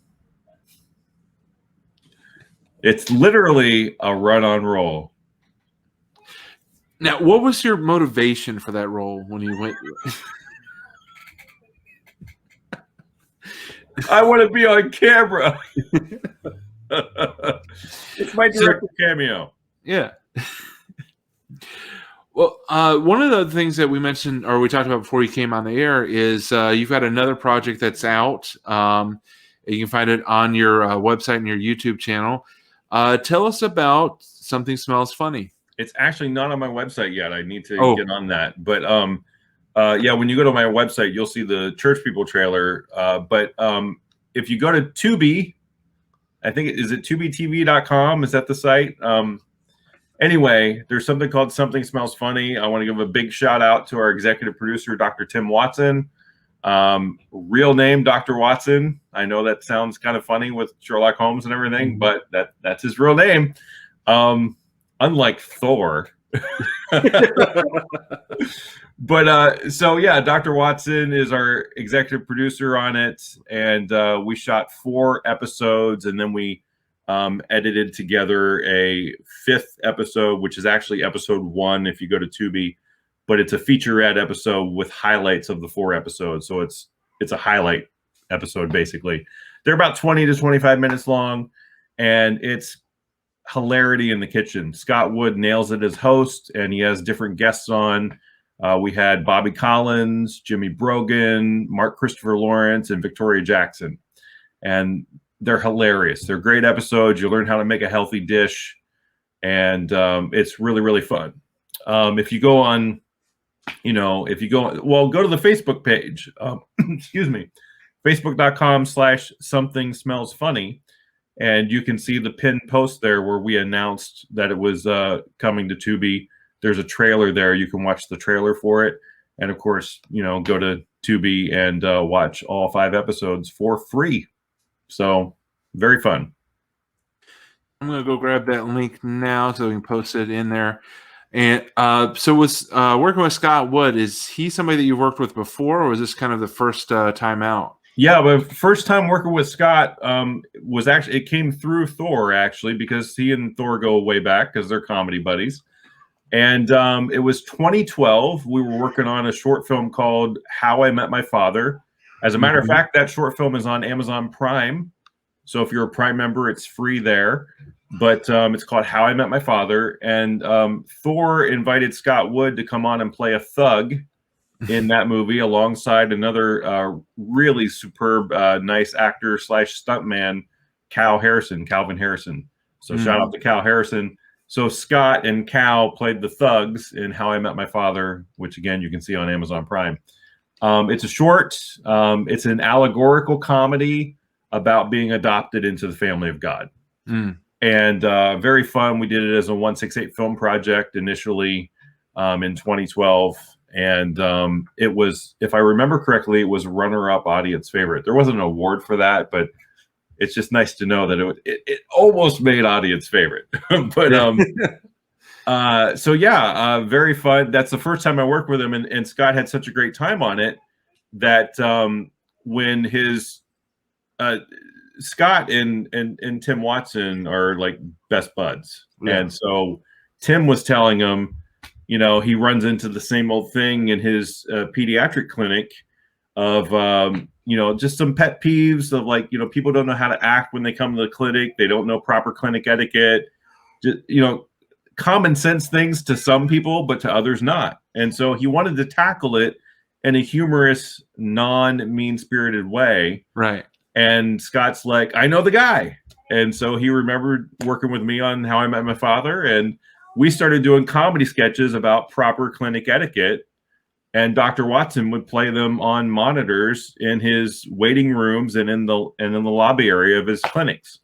It's literally a run-on roll. Now, what was your motivation for that role when you went? I want to be on camera. It's my director cameo. Yeah. Well, one of the things that we mentioned or we talked about before you came on the air is you've got another project that's out. You can find it on your website and your YouTube channel. Tell us about Something Smells Funny. It's actually not on my website yet. I need to get on that. But Yeah, when you go to my website, you'll see the Church People trailer. But if you go to Tubi, I think is it tubitv.com? Is that the site? Anyway, there's something called Something Smells Funny. I want to give a big shout out to our executive producer, Dr. Tim Watson. Real name, Dr. Watson. I know that sounds kind of funny with Sherlock Holmes and everything, but that's his real name. Unlike Thor. But so yeah, Dr. Watson is our executive producer on it, and we shot 4 episodes, and then we edited together a 5th episode, which is actually episode 1 if you go to Tubi, but it's a featurette episode with highlights of the 4 episodes. So it's a highlight episode basically. They're about 20 to 25 minutes long, and it's hilarity in the kitchen. Scott Wood nails it as host, and he has different guests on. We had Bobby Collins, Jimmy Brogan, Mark Christopher Lawrence, and Victoria Jackson. And they're hilarious. They're great episodes. You learn how to make a healthy dish, and it's really, really fun. If you go on, go to the Facebook page, excuse me, facebook.com/something smells funny. And you can see the pinned post there where we announced that it was coming to Tubi. There's a trailer there. You can watch the trailer for it. And of course, go to Tubi and watch all 5 episodes for free. So very fun. I'm going to go grab that link now so we can post it in there. And so was working with Scott Wood, is he somebody that you've worked with before, or was this kind of the first time out? Yeah, but first time working with Scott was actually, it came through Thor, actually, because he and Thor go way back because they're comedy buddies. And it was 2012. We were working on a short film called How I Met My Father. As a matter of fact, that short film is on Amazon Prime. So if you're a Prime member, it's free there. But it's called How I Met My Father. And Thor invited Scott Wood to come on and play a thug in that movie alongside another really superb, nice actor / stuntman, Calvin Harrison. So shout out to Cal Harrison. So Scott and Cal played the thugs in How I Met My Father, which again, you can see on Amazon Prime. It's a short, it's an allegorical comedy about being adopted into the family of God. And very fun. We did it as a 168 film project initially in 2012. And it was, if I remember correctly, it was runner-up audience favorite. There wasn't an award for that, but it's just nice to know that it almost made audience favorite. But so yeah, very fun. That's the first time I worked with him, and Scott had such a great time on it that when his Scott and Tim Watson are like best buds, and so Tim was telling him, he runs into the same old thing in his pediatric clinic of, just some pet peeves of like, people don't know how to act when they come to the clinic. They don't know proper clinic etiquette, just, common sense things to some people, but to others not. And so he wanted to tackle it in a humorous, non-mean-spirited way. Right. And Scott's like, I know the guy. And so he remembered working with me on How I Met My Father, and we started doing comedy sketches about proper clinic etiquette, and Dr. Watson would play them on monitors in his waiting rooms and in the lobby area of his clinics.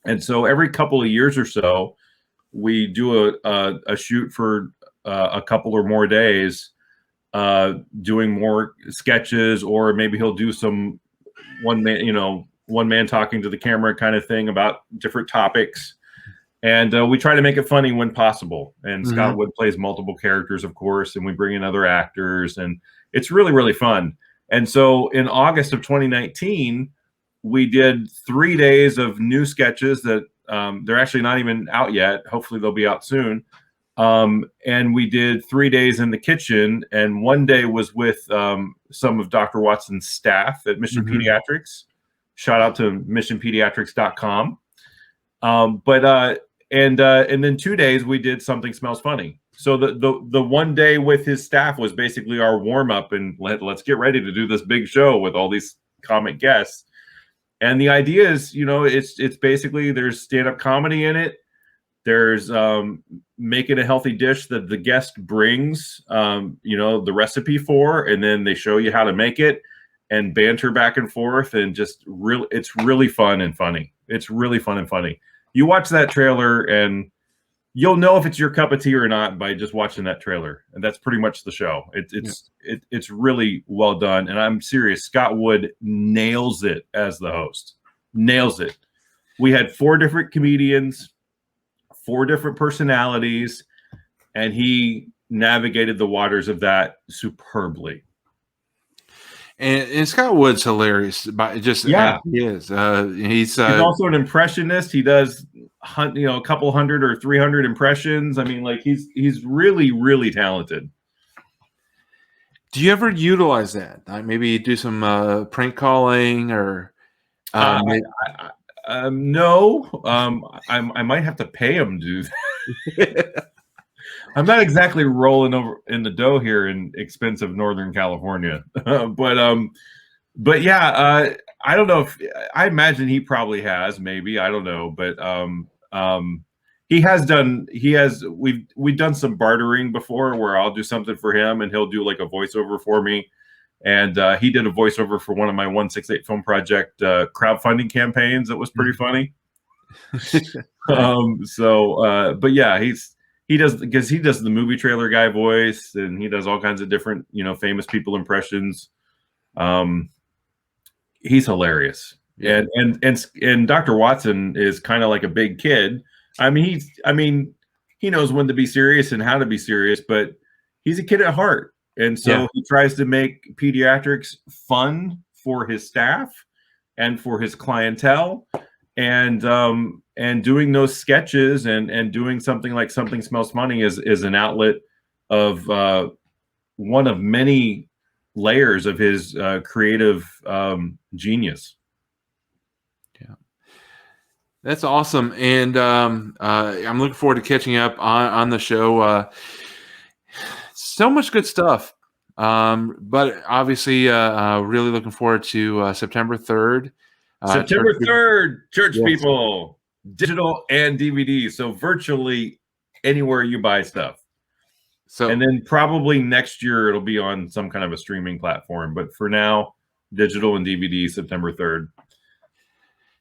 And so every couple of years or so, we do a shoot for a couple or more days, doing more sketches, or maybe he'll do some one man talking to the camera kind of thing about different topics. And we try to make it funny when possible. And Scott Wood plays multiple characters, of course, and we bring in other actors, and it's really, really fun. And so in August of 2019, we did 3 days of new sketches that they're actually not even out yet. Hopefully they'll be out soon. And we did 3 days in the kitchen, and 1 day was with some of Dr. Watson's staff at Mission Pediatrics. Shout out to missionpediatrics.com. And then 2 days we did Something Smells Funny. So the 1 day with his staff was basically our warm up, and let's get ready to do this big show with all these comic guests. And the idea is, it's basically there's stand up comedy in it. There's making a healthy dish that the guest brings, the recipe for, and then they show you how to make it and banter back and forth, and just it's really fun and funny. It's really fun and funny. You watch that trailer and you'll know if it's your cup of tea or not by just watching that trailer. And that's pretty much the show. It's really well done. And I'm serious. Scott Wood nails it as the host. Nails it. We had 4 different comedians, 4 different personalities, and he navigated the waters of that superbly. And Scott Wood's hilarious. He is. He's also an impressionist. He does, a couple hundred or 300 impressions. I mean, like he's really, really talented. Do you ever utilize that? Maybe do some prank calling or? No. I might have to pay him to do that. I'm not exactly rolling over in the dough here in expensive Northern California, but yeah, I don't know if I imagine he probably has, maybe, I don't know, but we've done some bartering before where I'll do something for him and he'll do like a voiceover for me. And he did a voiceover for one of my 168 Film Project crowdfunding campaigns. That was pretty funny. But yeah, he does the movie trailer guy voice, and he does all kinds of different, famous people impressions. He's hilarious. Yeah. And Dr. Watson is kind of like a big kid. I mean, he knows when to be serious and how to be serious, but he's a kid at heart. And so he tries to make pediatrics fun for his staff and for his clientele. And doing those sketches and doing something like Something Smells Funny is an outlet of one of many layers of his creative genius. Yeah, that's awesome. And I'm looking forward to catching up on the show. So much good stuff. But obviously, really looking forward to September 3rd. September 3rd, church people, digital and DVD. So virtually anywhere you buy stuff. And then probably next year it'll be on some kind of a streaming platform. But for now, digital and DVD, September 3rd.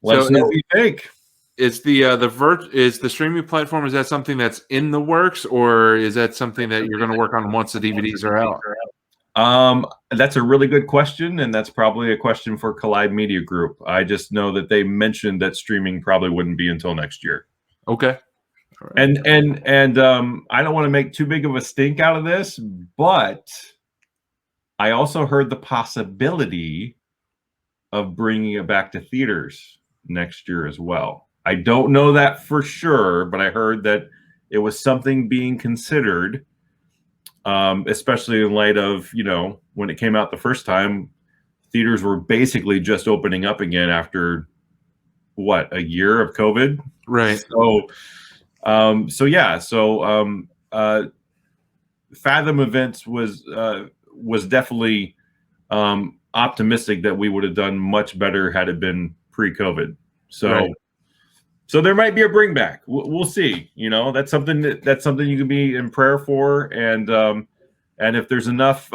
Let us know what you think. Is the streaming platform, is that something that's in the works, or is that something that you're going to work on once the DVDs are out? That's a really good question, and that's probably a question for Collide Media Group. I just know that they mentioned that streaming probably wouldn't be until next year. Okay. Right. And I don't want to make too big of a stink out of this, but I also heard the possibility of bringing it back to theaters next year as well. I don't know that for sure, but I heard that it was something being considered. Especially in light of, when it came out the first time, theaters were basically just opening up again after a year of COVID. Right. Fathom Events was definitely optimistic that we would have done much better had it been pre-COVID. So there might be a bring back. We'll see. That's something you can be in prayer for, and if there's enough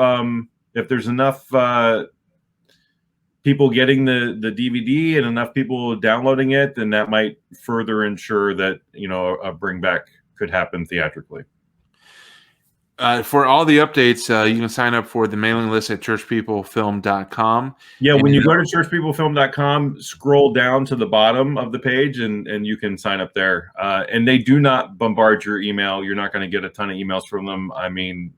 people getting the DVD and enough people downloading it, then that might further ensure that a bring back could happen theatrically. For all the updates, you can sign up for the mailing list at churchpeoplefilm.com. Yeah, when you go to churchpeoplefilm.com, scroll down to the bottom of the page, and you can sign up there. And they do not bombard your email. You're not going to get a ton of emails from them. I mean,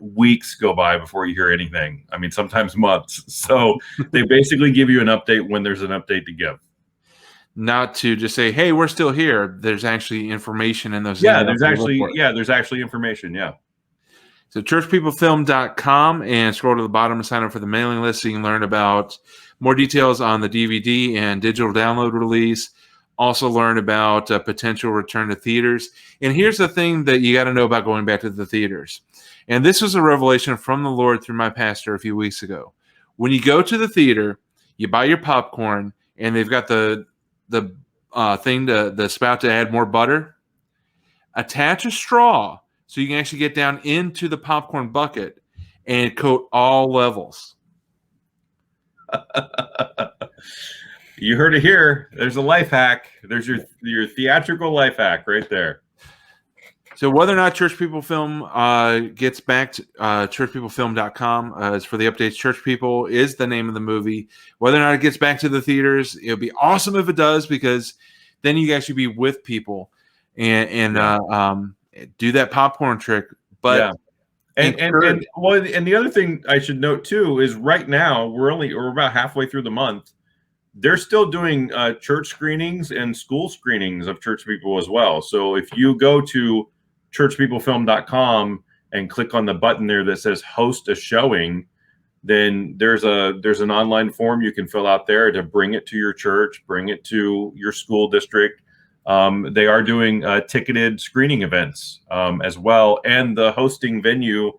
weeks go by before you hear anything. I mean, sometimes months. So they basically give you an update when there's an update to give. Not to just say, hey, we're still here. There's actually information in those. Yeah, there's actually information. Yeah. So churchpeoplefilm.com, and scroll to the bottom and sign up for the mailing list so you can learn about more details on the DVD and digital download release. Also learn about potential return to theaters. And here's the thing that you got to know about going back to the theaters. And this was a revelation from the Lord through my pastor a few weeks ago. When you go to the theater, you buy your popcorn, and they've got the thing, the spout to add more butter. attach a straw so you can actually get down into the popcorn bucket and coat all levels. You heard it here. There's a life hack. There's your theatrical life hack right there. So whether or not Church People Film gets back to churchpeoplefilm.com is for the updates. Church People is the name of the movie. Whether or not it gets back to the theaters, it'll be awesome if it does, because then you actually be with people and do that popcorn trick. But yeah. And the other thing I should note too is right now we're about halfway through the month. They're still doing church screenings and school screenings of Church People as well. So if you go to churchpeoplefilm.com and click on the button there that says host a showing, then there's an online form you can fill out there to bring it to your church, bring it to your school district. They are doing ticketed screening events as well, and the hosting venue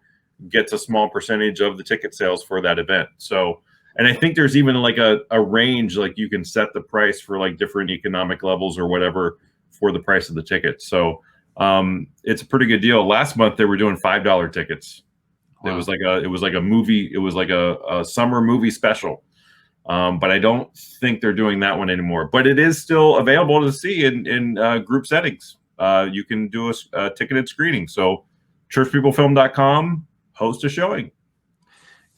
gets a small percentage of the ticket sales for that event. So, and I think there's even like a range, like you can set the price for like different economic levels or whatever for the price of the ticket. So it's a pretty good deal. Last month they were doing $5 tickets. Wow. It was like a movie. It was like a summer movie special. But I don't think they're doing that one anymore. But it is still available to see in group settings. You can do a ticketed screening. So churchpeoplefilm.com, host a showing.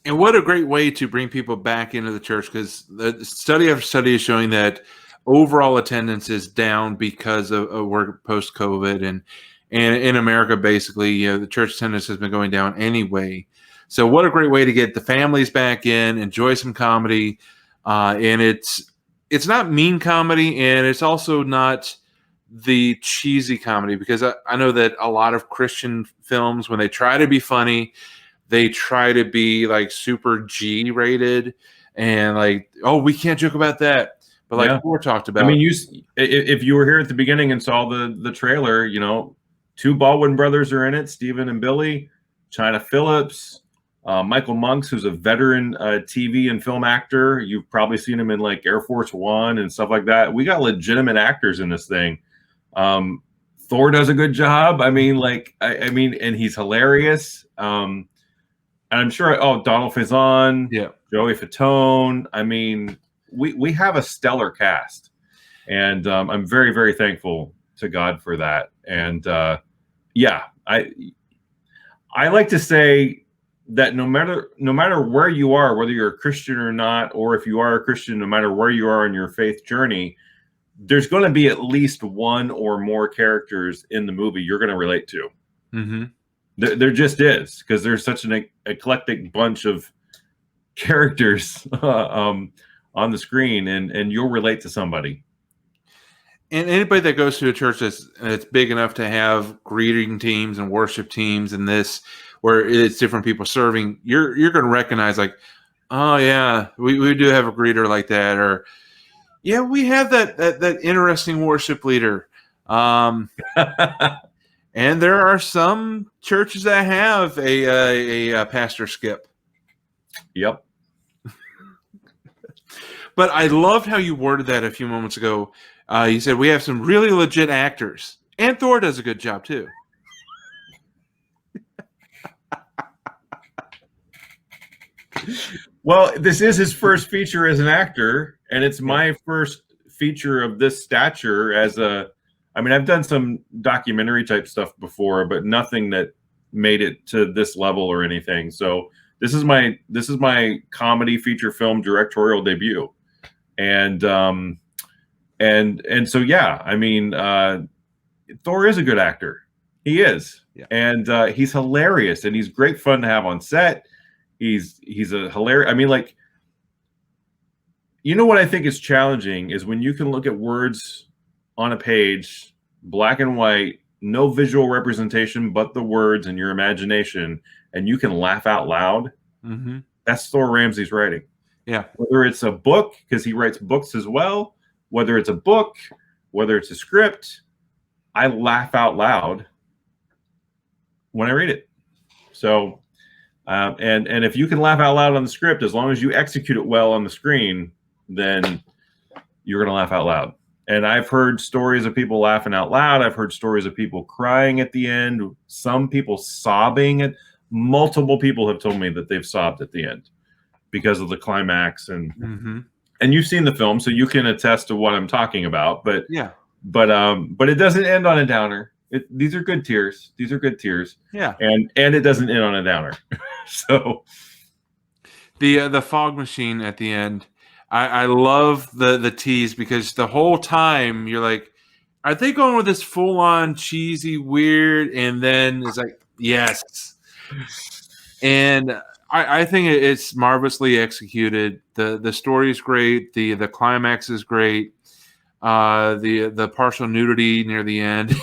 And what a great way to bring people back into the church, because the study after study is showing that overall attendance is down because of work post-COVID. And in America, basically, the church attendance has been going down anyway. So what a great way to get the families back in, enjoy some comedy. And it's not mean comedy, and it's also not the cheesy comedy, because I know that a lot of Christian films, when they try to be funny, they try to be like super G rated and like, oh, we can't joke about that. But like Thor talked about. I mean, if you were here at the beginning and saw the trailer, two Baldwin brothers are in it, Stephen and Billy, China Phillips, Michael Monks, who's a veteran TV and film actor. You've probably seen him in like Air Force One and stuff like that. We got legitimate actors in this thing. Thor does a good job. I mean, and he's hilarious. And I'm sure, Donald Faison, Joey Fatone. I mean, we have a stellar cast, and I'm very, very thankful to God for that. And I like to say that no matter where you are, whether you're a Christian or not, or if you are a Christian, no matter where you are in your faith journey, there's going to be at least one or more characters in the movie you're going to relate to. Mm-hmm. There just is, because there's such an eclectic bunch of characters on the screen, and you'll relate to somebody. And anybody that goes to a church that's big enough to have greeting teams and worship teams and this, where it's different people serving, you're going to recognize like, oh yeah, we do have a greeter like that, or yeah, we have that interesting worship leader. And there are some churches that have a pastor skip. Yep. But I loved how you worded that a few moments ago. You said we have some really legit actors, and Thor does a good job too. Well, this is his first feature as an actor, and it's my first feature of this stature I've done some documentary type stuff before, but nothing that made it to this level or anything. So this is my comedy feature film directorial debut. And so, Thor is a good actor. He is. Yeah. And he's hilarious, and he's great fun to have on set. He's a hilarious, what I think is challenging is when you can look at words on a page, black and white, no visual representation but the words and your imagination, and you can laugh out loud. Mm-hmm. That's Thor Ramsey's writing. Yeah. Whether it's a book, because he writes books as well, whether it's a book, whether it's a script, I laugh out loud when I read it. So, and if you can laugh out loud on the script, as long as you execute it well on the screen, then you're going to laugh out loud. And I've heard stories of people laughing out loud. I've heard stories of people crying at the end. Some people sobbing. Multiple people have told me that they've sobbed at the end because of the climax. And you've seen the film, so you can attest to what I'm talking about. But it doesn't end on a downer. These are good tears. These are good tears. Yeah. And it doesn't end on a downer. So the fog machine at the end, I love the tease, because the whole time you're like, are they going with this full on cheesy weird? And then it's like, yes. And I think it's marvelously executed. The story is great. The climax is great. The partial nudity near the end.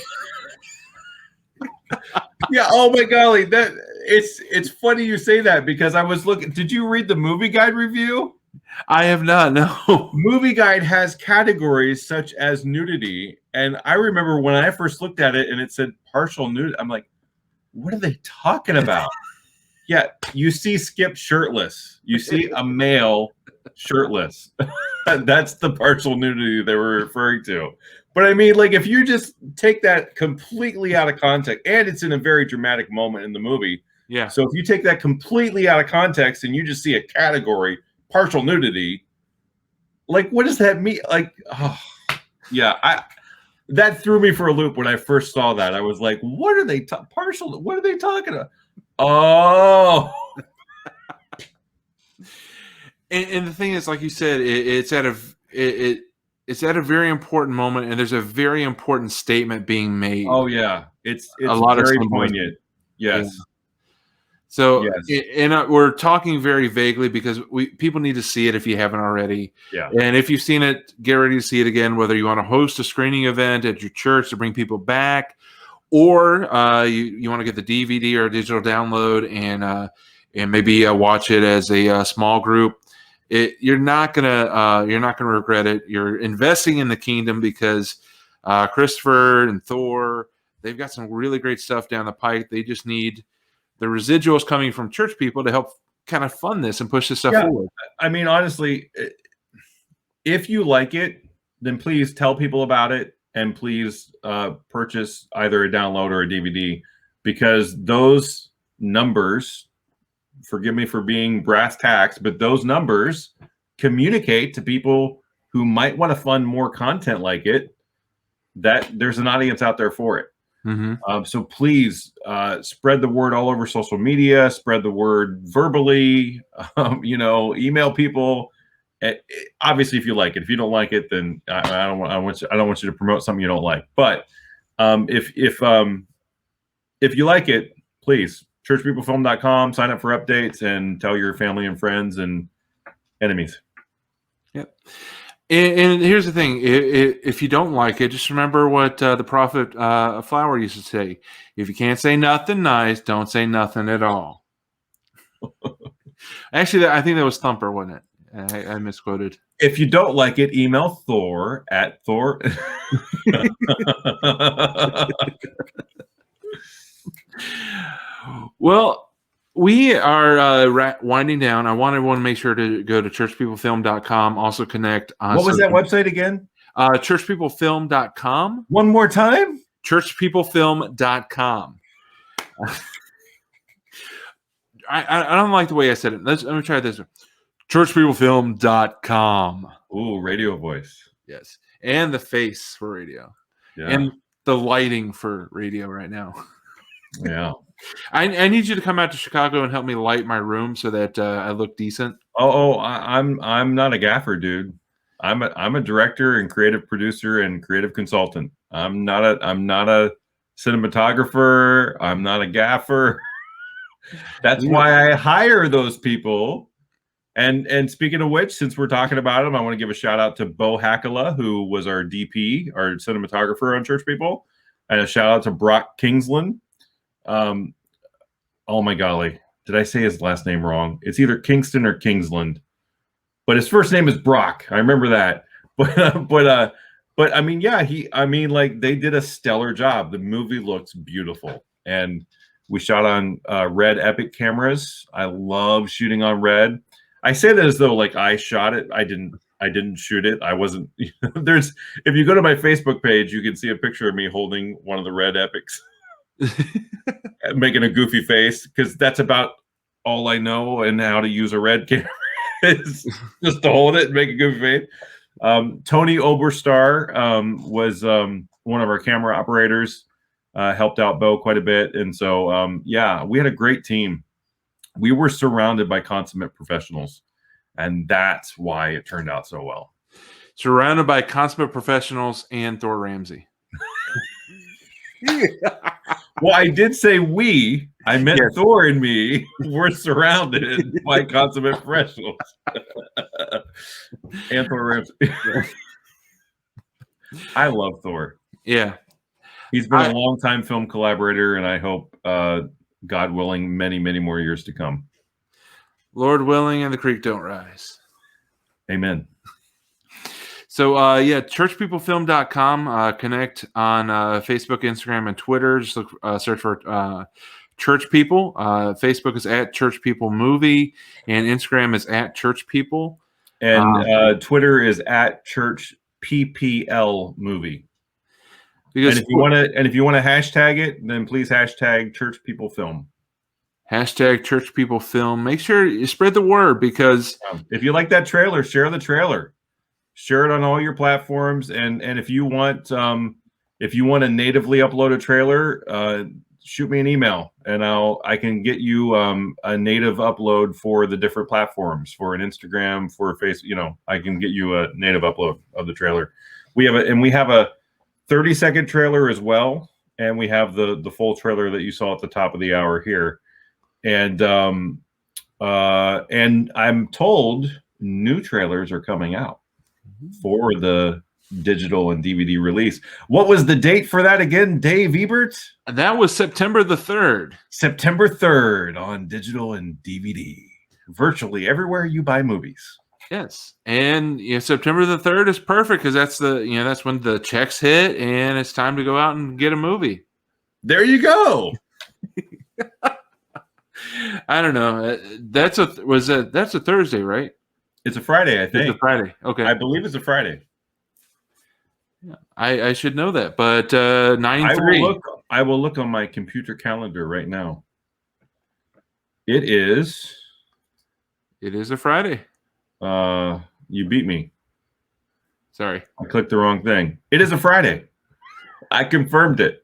Yeah. Oh my golly, that it's funny you say that, because I was looking. Did you read the Movie Guide review? I have not. No. Movie Guide has categories such as nudity, and I remember when I first looked at it and it said partial nudity, I'm like, what are they talking about? Yeah, you see Skip shirtless. You see a male shirtless. That's the partial nudity they were referring to. But I mean, like, if you just take that completely out of context, and it's in a very dramatic moment in the movie. Yeah. So if you take that completely out of context and you just see a category, partial nudity, like, what does that mean? Like, oh, yeah, that threw me for a loop when I first saw that. I was like, what are they partial? What are they talking about? Oh. And the thing is, like you said, it's at a very important moment, and there's a very important statement being made. Oh yeah, it's a lot very of poignant. Yes. Yeah. So, yes. And we're talking very vaguely because people need to see it if you haven't already. Yeah. And if you've seen it, get ready to see it again. Whether you want to host a screening event at your church to bring people back, or you want to get the DVD or a digital download and maybe watch it as a small group. You're not gonna regret it. You're investing in the kingdom, because Christopher and Thor, they've got some really great stuff down the pike. They just need the residuals coming from church people to help kind of fund this and push this stuff forward. I mean, honestly, if you like it, then please tell people about it, and please purchase either a download or a DVD, because those numbers, forgive me for being brass tacks, but those numbers communicate to people who might want to fund more content like it, that there's an audience out there for it. So please spread the word all over social media, spread the word verbally, email people. Obviously, if you like it. If you don't like it, then I don't want you to promote something you don't like. But if you like it, please, churchpeoplefilm.com, sign up for updates and tell your family and friends and enemies. Yep. And here's the thing: if you don't like it, just remember what the prophet Flower used to say: "If you can't say nothing nice, don't say nothing at all." Actually, I think that was Thumper, wasn't it? I misquoted. If you don't like it, email Thor at Thor. Well, we are winding down. I want everyone to make sure to go to churchpeoplefilm.com. Also connect on. What was that website again? Churchpeoplefilm.com. One more time? Churchpeoplefilm.com. I don't like the way I said it. Let me try this. Churchpeoplefilm.com. Ooh, radio voice. Yes. And the face for radio. Yeah. And the lighting for radio right now. Yeah. I need you to come out to Chicago and help me light my room so that I look decent. I'm not a gaffer, dude. I'm a director and creative producer and creative consultant. I'm not a cinematographer. I'm not a gaffer. That's why I hire those people. And speaking of which, since we're talking about them, I want to give a shout out to Bo Hakala, who was our DP, our cinematographer on Church People, and a shout out to Brock Kingsland. Oh my golly, did I say his last name wrong? It's either Kingston or Kingsland, but his first name is Brock. I remember that. But I mean, yeah, they did a stellar job. The movie looks beautiful, and we shot on Red Epic cameras. I love shooting on Red. I say that as though like I shot it. I I didn't shoot it. I wasn't. There's if you go to my Facebook page, you can see a picture of me holding one of the red epics, making a goofy face because that's about all I know and how to use a red camera is just to hold it and make a goofy face. Tony Oberstar was one of our camera operators, helped out Bo quite a bit, and so yeah, we had a great team. We were surrounded by consummate professionals, and that's why it turned out so well. Surrounded by consummate professionals and Thor Ramsey. Well, I did say we. I meant yes. Thor and me were surrounded by consummate professionals. And Thor Ramsey. I love Thor. Yeah. He's been a long-time film collaborator, and I hope, God willing, many, many more years to come. Lord willing, and the creek don't rise. Amen. So, yeah, churchpeoplefilm.com. Connect on Facebook, Instagram, and Twitter. Just look, search for Church People. Facebook is at Church People Movie, and Instagram is at Church People. And Twitter is at Church PPL Movie. Because and if you want to hashtag it, then please hashtag Church People Film. Hashtag Church People Film. Make sure you spread the word, because if you like that trailer, share the trailer. Share it on all your platforms, and if you want to natively upload a trailer, shoot me an email, and I can get you a native upload for the different platforms, for an Instagram, for Facebook. I can get you a native upload of the trailer. We have a 30-second trailer as well, and we have the full trailer that you saw at the top of the hour here, and I'm told new trailers are coming out for the digital and DVD release. What was the date for that again, Dave Ebert? That was September the 3rd. September 3rd on digital and DVD. Virtually everywhere you buy movies. Yes. And September the 3rd is perfect because that's that's when the checks hit and it's time to go out and get a movie. There you go. I don't know. That's a Thursday, right? It's a Friday, I think. It's a Friday. Okay. I believe it's a Friday. Yeah, I should know that, but 9/3. I will look on my computer calendar right now. It is a Friday. You beat me. Sorry. I clicked the wrong thing. It is a Friday. I confirmed it.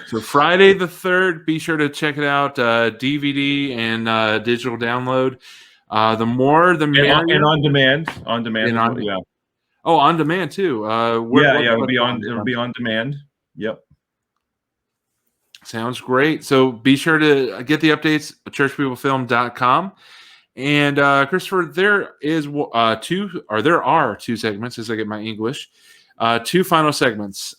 So Friday the 3rd, be sure to check it out. DVD and digital download. The more, the merrier. And on demand. On demand. Yeah. Oh, on demand too. It'll be on demand. Yep. Sounds great. So be sure to get the updates at churchpeoplefilm.com. And Christopher, there are two segments as I get my English. Two final segments.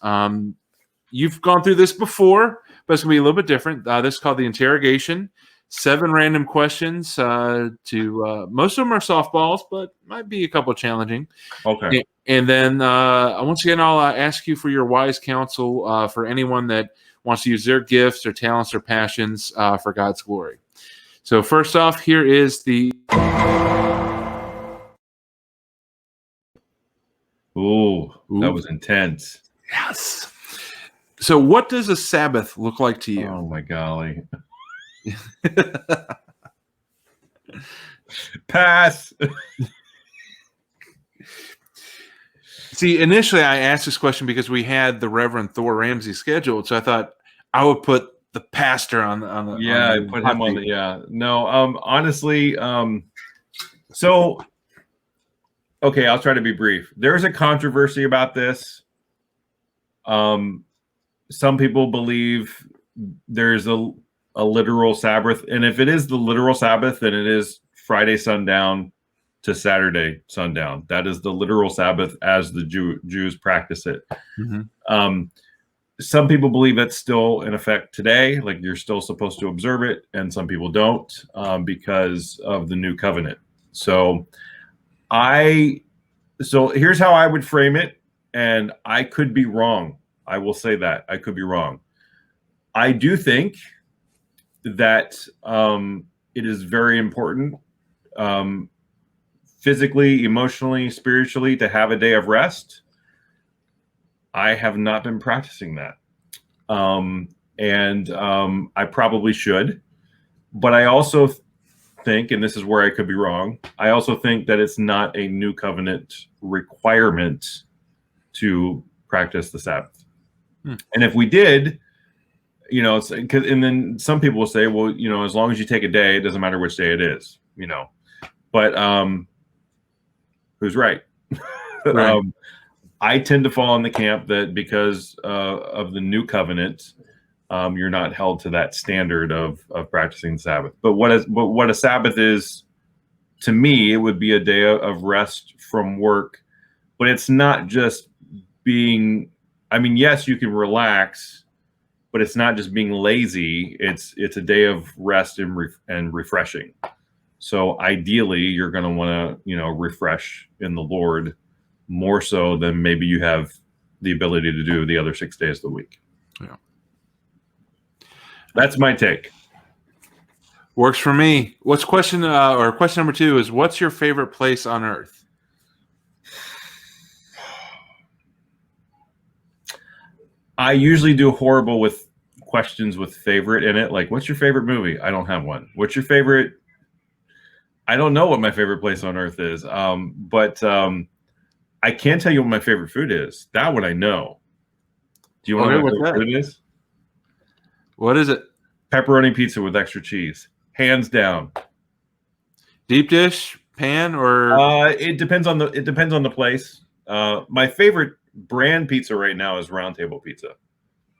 You've gone through this before, but it's gonna be a little bit different. This is called the interrogation. 7 random questions. To most of them are softballs, but might be a couple challenging. Okay. And then once again, I'll ask you for your wise counsel for anyone that wants to use their gifts or talents or passions for God's glory. So first off, here is the. Ooh, that was intense. Yes. So what does a Sabbath look like to you? Oh my golly. Pass. See, initially I asked this question because we had the Reverend Thor Ramsey scheduled, so I thought I would put the pastor on the put him on the no. Honestly, so okay, I'll try to be brief. There's a controversy about this. Some people believe there's a literal Sabbath, and if it is the literal Sabbath, then it is Friday sundown to Saturday sundown. That is the literal Sabbath as the Jews practice it. Mm-hmm. Some people believe that's still in effect today, like you're still supposed to observe it, and some people don't because of the new covenant. So here's how I would frame it, and I could be wrong. I will say that I could be wrong. I do think that it is very important physically, emotionally, spiritually, to have a day of rest. I have not been practicing that. I probably should. But I also think, and this is where I could be wrong, I also think that it's not a new covenant requirement to practice the Sabbath. And if we did, and then some people will say, well, as long as you take a day, it doesn't matter which day it is, But who's right? Right. I tend to fall in the camp that because of the new covenant, you're not held to that standard of practicing the Sabbath. But what a Sabbath is, to me, it would be a day of rest from work. But it's not just being. I mean, yes, you can relax, but it's not just being lazy. It's a day of rest and refreshing. So ideally, you're going to want to refresh in the Lord more so than maybe you have the ability to do the other 6 days of the week. Yeah. That's my take. Works for me. What's question number 2 is, what's your favorite place on earth? I usually do horrible with questions with favorite in it. Like, what's your favorite movie? I don't have one. What's your favorite? I don't know what my favorite place on earth is. But I can tell you what my favorite food is. That one I know. Do you want to know what my favorite food is? What is it? Pepperoni pizza with extra cheese. Hands down. Deep dish, pan, or it depends on the place. My favorite brand pizza right now is Round Table Pizza.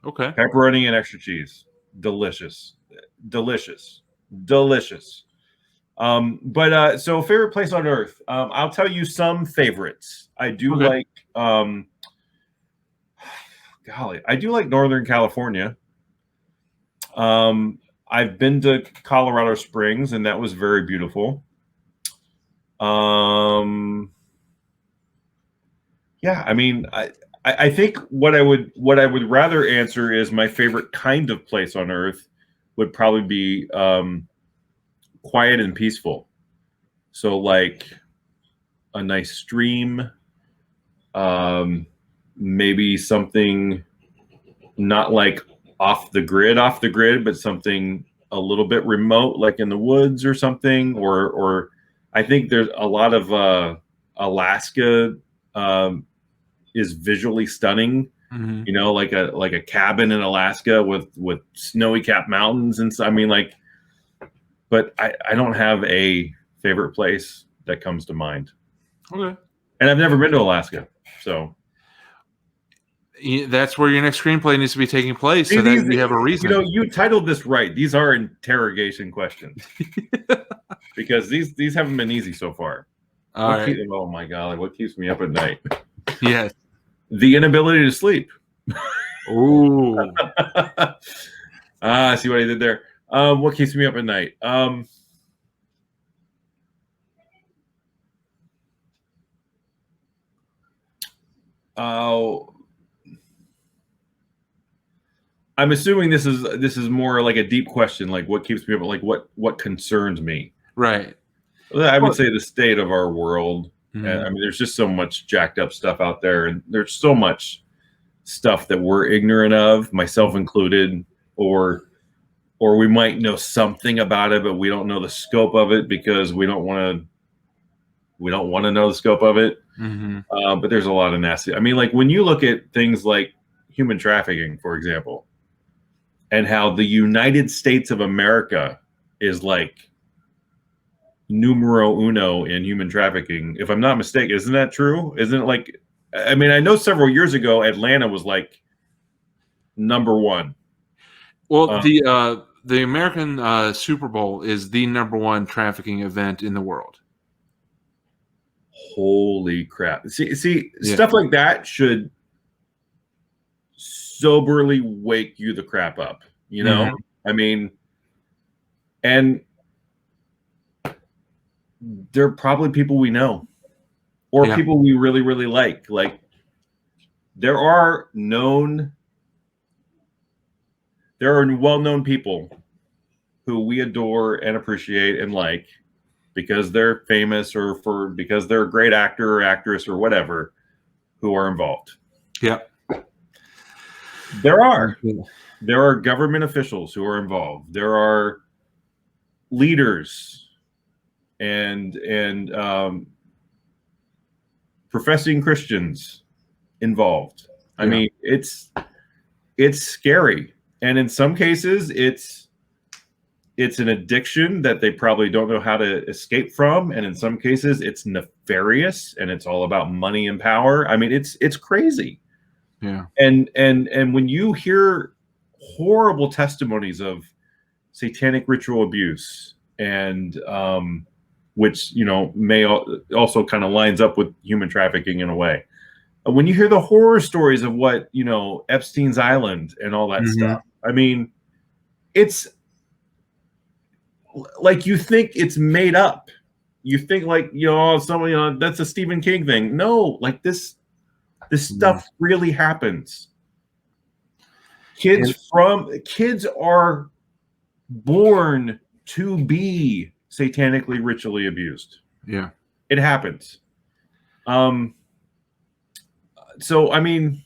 Okay. Pepperoni and extra cheese. Delicious. So favorite place on earth. I'll tell you some favorites. I do like I do like Northern California. I've been to Colorado Springs, and that was very beautiful. Yeah, I mean, I think what I would rather answer is my favorite kind of place on earth would probably be quiet and peaceful. So like a nice stream, maybe something not like off the grid, but something a little bit remote, like in the woods or something. Or I think there's a lot of Alaska is visually stunning. Mm-hmm. Like a cabin in Alaska with snowy capped mountains. And so, I mean, like, but I don't have a favorite place that comes to mind. Okay. And I've never been to Alaska, so that's where your next screenplay needs to be taking place. So that you have a reason. You titled this right. These are interrogation questions because these haven't been easy so far. All right. Oh my God! What keeps me up at night? Yes. The inability to sleep. Ooh. I see what I did there. What keeps me up at night? I'm assuming this is more like a deep question, like what keeps me up, like what concerns me. Right. I would say the state of our world. Mm-hmm. I mean, there's just so much jacked up stuff out there, and there's so much stuff that we're ignorant of, myself included, or we might know something about it, but we don't know the scope of it because we don't want to know the scope of it. Mm-hmm. But there's a lot of nasty. I mean, like when you look at things like human trafficking, for example, and how the United States of America is like numero uno in human trafficking, if I'm not mistaken. Isn't that true? Isn't it like, I mean, I know several years ago, Atlanta was like number one. Well, the American Super Bowl is the number one trafficking event in the world. Holy crap. See, stuff like that should soberly wake you the crap up, you know? Mm-hmm. I mean, and they're probably people we know or people we really, really like. Like there are well-known people who we adore and appreciate and like, because they're famous or because they're a great actor or actress or whatever who are involved. Yeah. There are government officials who are involved. There are leaders and professing Christians involved. I mean, it's scary, and in some cases, it's an addiction that they probably don't know how to escape from, and in some cases, it's nefarious and it's all about money and power. I mean, it's crazy. Yeah. And when you hear horrible testimonies of satanic ritual abuse and which may also kind of lines up with human trafficking in a way. When you hear the horror stories of what Epstein's Island and all that stuff, I mean, it's like you think it's made up. You think like that's a Stephen King thing. No, like this stuff really happens. Kids are born to be satanically ritually abused. Yeah. It happens. So I mean,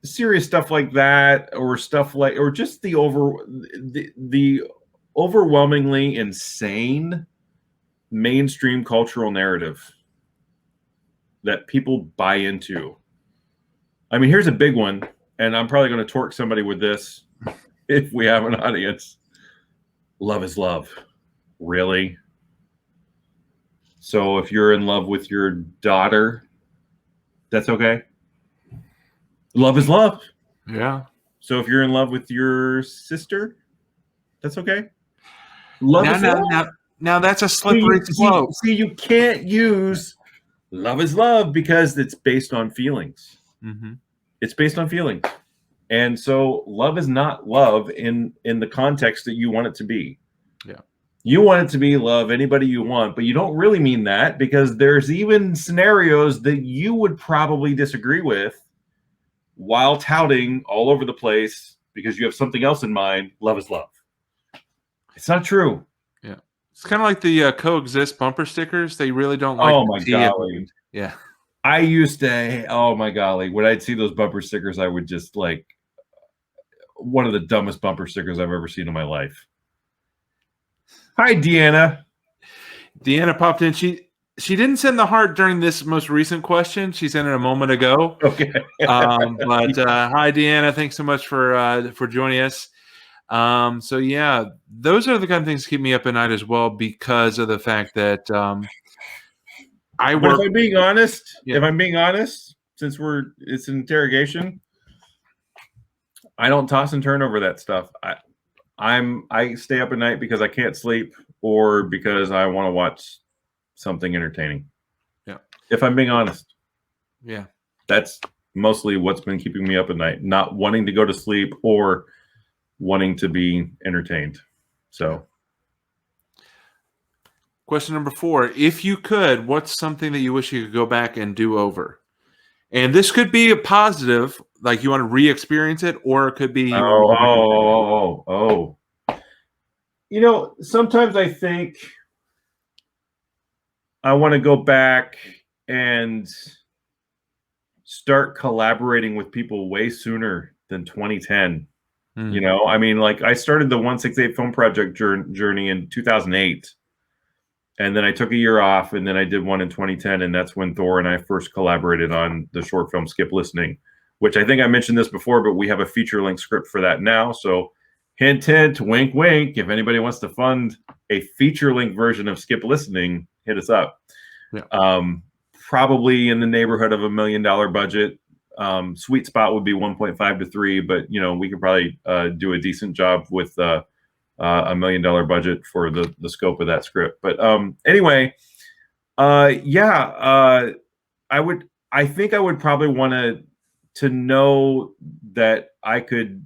serious stuff like that, or just the overwhelmingly insane mainstream cultural narrative that people buy into. I mean, here's a big one, and I'm probably going to torque somebody with this if we have an audience. Love is love. Really? So if you're in love with your daughter, that's okay? Love is love. Yeah. So if you're in love with your sister, that's okay? Love is love. Now that's a slippery slope. See, you can't use love is love because it's based on feelings. Mm-hmm. It's based on feelings. And so love is not love in the context that you want it to be. Yeah. You want it to be love anybody you want, but you don't really mean that, because there's even scenarios that you would probably disagree with while touting all over the place because you have something else in mind. Love is love. It's not true. Yeah. It's kind of like the coexist bumper stickers. They really don't like. Oh my golly. Yeah. I used to, oh my golly, when I'd see those bumper stickers, I would just like, one of the dumbest bumper stickers I've ever seen in my life. Hi, Deanna. Deanna popped in. She didn't send the heart during this most recent question. She sent it a moment ago. Okay. But hi, Deanna. Thanks so much for joining us. So yeah, those are the kind of things that keep me up at night as well, because of the fact that if I'm being honest, since it's an interrogation, I don't toss and turn over that stuff. I stay up at night because I can't sleep or because I want to watch something entertaining. Yeah. If I'm being honest. Yeah. That's mostly what's been keeping me up at night, not wanting to go to sleep or wanting to be entertained. So question number 4, if you could, what's something that you wish you could go back and do over? And this could be a positive, like you want to re-experience it, or it could be sometimes I think I want to go back and start collaborating with people way sooner than 2010. I mean, like I started the 168 Film Project journey in 2008. And then I took a year off, and then I did one in 2010, and that's when Thor and I first collaborated on the short film Skip Listening, which I think I mentioned this before, but we have a feature-length script for that now. So hint, hint, wink, wink. If anybody wants to fund a feature-length version of Skip Listening, hit us up. Yeah. Probably in the neighborhood of $1 million budget. Sweet spot would be 1.5 to 3, but we could probably do a decent job with $1 million budget for the scope of that script. But anyway, I think I would probably want to know that I could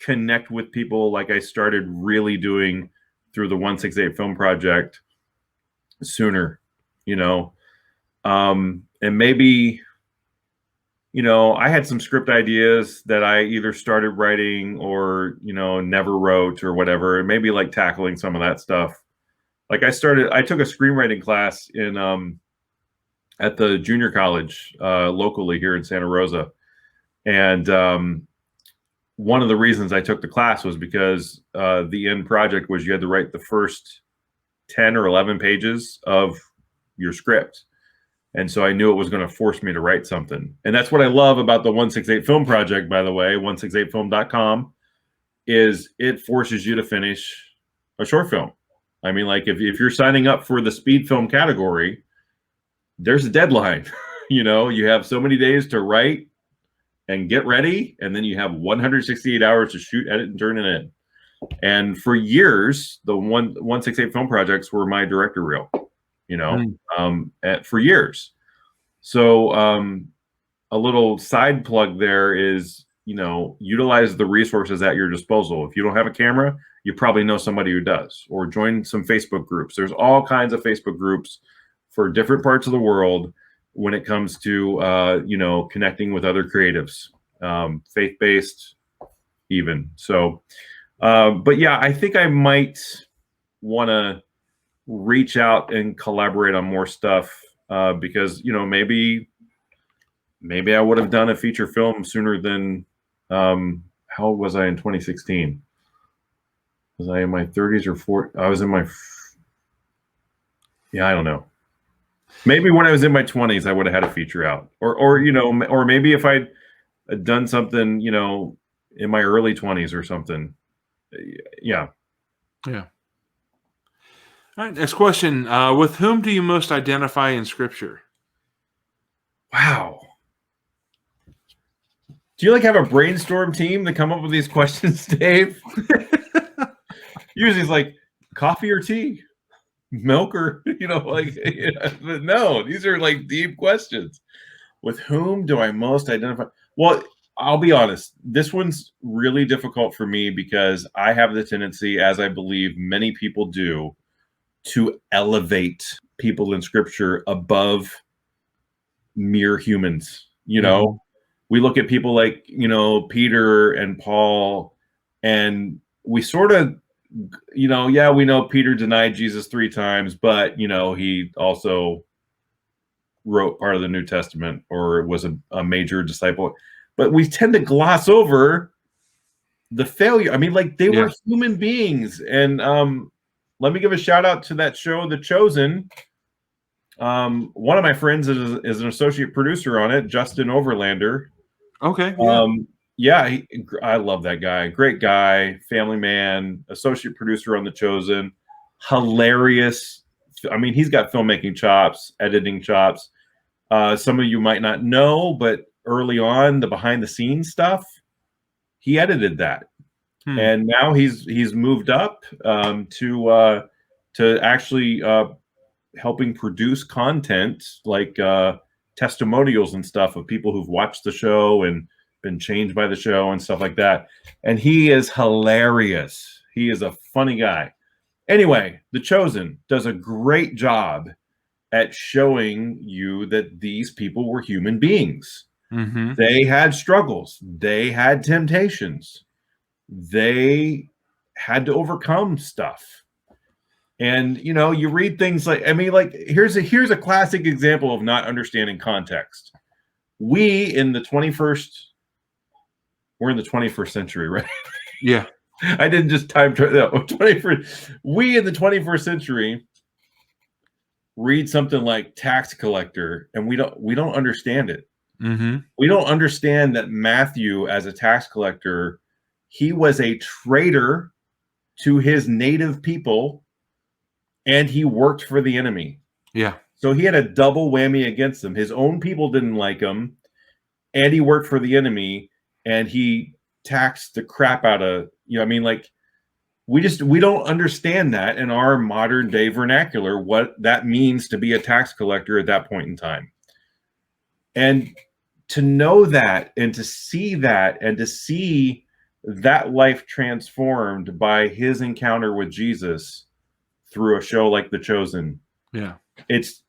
connect with people like I started really doing through the 168 Film Project sooner, and maybe, I had some script ideas that I either started writing or, never wrote or whatever, and maybe like tackling some of that stuff Like I took a screenwriting class in at the junior college locally here in Santa Rosa. And one of the reasons I took the class was because the end project was you had to write the first 10 or 11 pages of your script. And so I knew it was going to force me to write something. And that's what I love about the 168 Film Project, by the way, 168film.com, is it forces you to finish a short film. I mean, like if you're signing up for the speed film category, there's a deadline. You have so many days to write and get ready, and then you have 168 hours to shoot, edit, and turn it in. And for years, the 168 Film Projects were my director reel, for years. So a little side plug there is, utilize the resources at your disposal. If you don't have a camera, you probably know somebody who does, or join some Facebook groups. There's all kinds of Facebook groups for different parts of the world when it comes to, connecting with other creatives, faith-based even. So, but yeah, I think I might want to reach out and collaborate on more stuff because, maybe I would have done a feature film sooner than, how old was I in 2016? Was I in my 30s or 40s? I was in my, I don't know. Maybe when I was in my 20s, I would have had a feature out, or maybe if I'd done something, in my early 20s or something. Yeah. Yeah. All right. Next question. With whom do you most identify in Scripture? Wow. Do you have a brainstorm team to come up with these questions, Dave? Usually it's like coffee or tea, milk or, but no, these are deep questions. With whom do I most identify? Well, I'll be honest. This one's really difficult for me because I have the tendency, as I believe many people do, to elevate people in Scripture above mere humans. We look at people like, Peter and Paul, and we sort of, we know Peter denied Jesus 3 times, but, he also wrote part of the New Testament or was a major disciple. But we tend to gloss over the failure. I mean, they were human beings. And let me give a shout out to that show, The Chosen. One of my friends is an associate producer on it, Justin Overlander. Okay. I love that guy. Great guy, family man, associate producer on The Chosen. Hilarious. I mean, he's got filmmaking chops, editing chops. Some of you might not know, but early on, the behind the scenes stuff, he edited that. And now he's moved up to actually helping produce content like testimonials and stuff of people who've watched the show and been changed by the show and stuff like that. And he is hilarious. He is a funny guy. Anyway, The Chosen does a great job at showing you that these people were human beings. Mm-hmm. They had struggles. They had temptations. They had to overcome stuff. And, you read things here's a classic example of not understanding context. We're in the 21st century, right? Yeah. I didn't just time travel. No, 21st. We in the 21st century read something like tax collector, and we don't understand it. Mm-hmm. We don't understand that Matthew, as a tax collector, he was a traitor to his native people, and he worked for the enemy. Yeah. So he had a double whammy against him. His own people didn't like him, and he worked for the enemy, and he taxed the crap out of, we don't understand that in our modern day vernacular, what that means to be a tax collector at that point in time. And to know that and to see that and to see that life transformed by his encounter with Jesus through a show like The Chosen. Yeah. It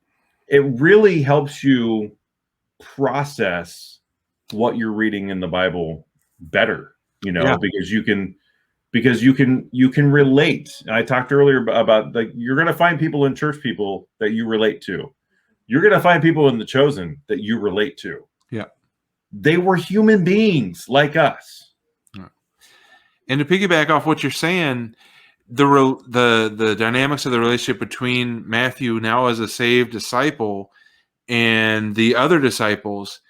really helps you process what you're reading in the Bible better, because you can because you can relate. I talked earlier about like you're going to find people in church people that you relate to. You're going to find people in The Chosen that you relate to. Yeah. They were human beings like us. And to piggyback off what you're saying, the dynamics of the relationship between Matthew now as a saved disciple and the other disciples,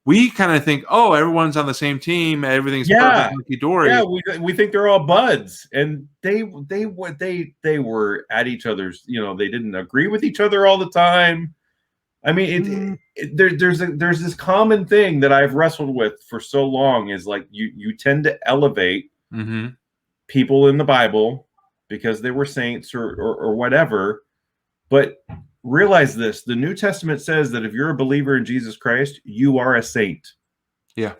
we kind of think, oh, everyone's on the same team, everything's perfect, hunky-dory. Yeah, we think they're all buds, and they were at each other's. They didn't agree with each other all the time. I mean, there's this common thing that I've wrestled with for so long is like you tend to elevate people in the Bible because they were saints or whatever, but realize this: the New Testament says that if you're a believer in Jesus Christ, you are a saint. Yeah.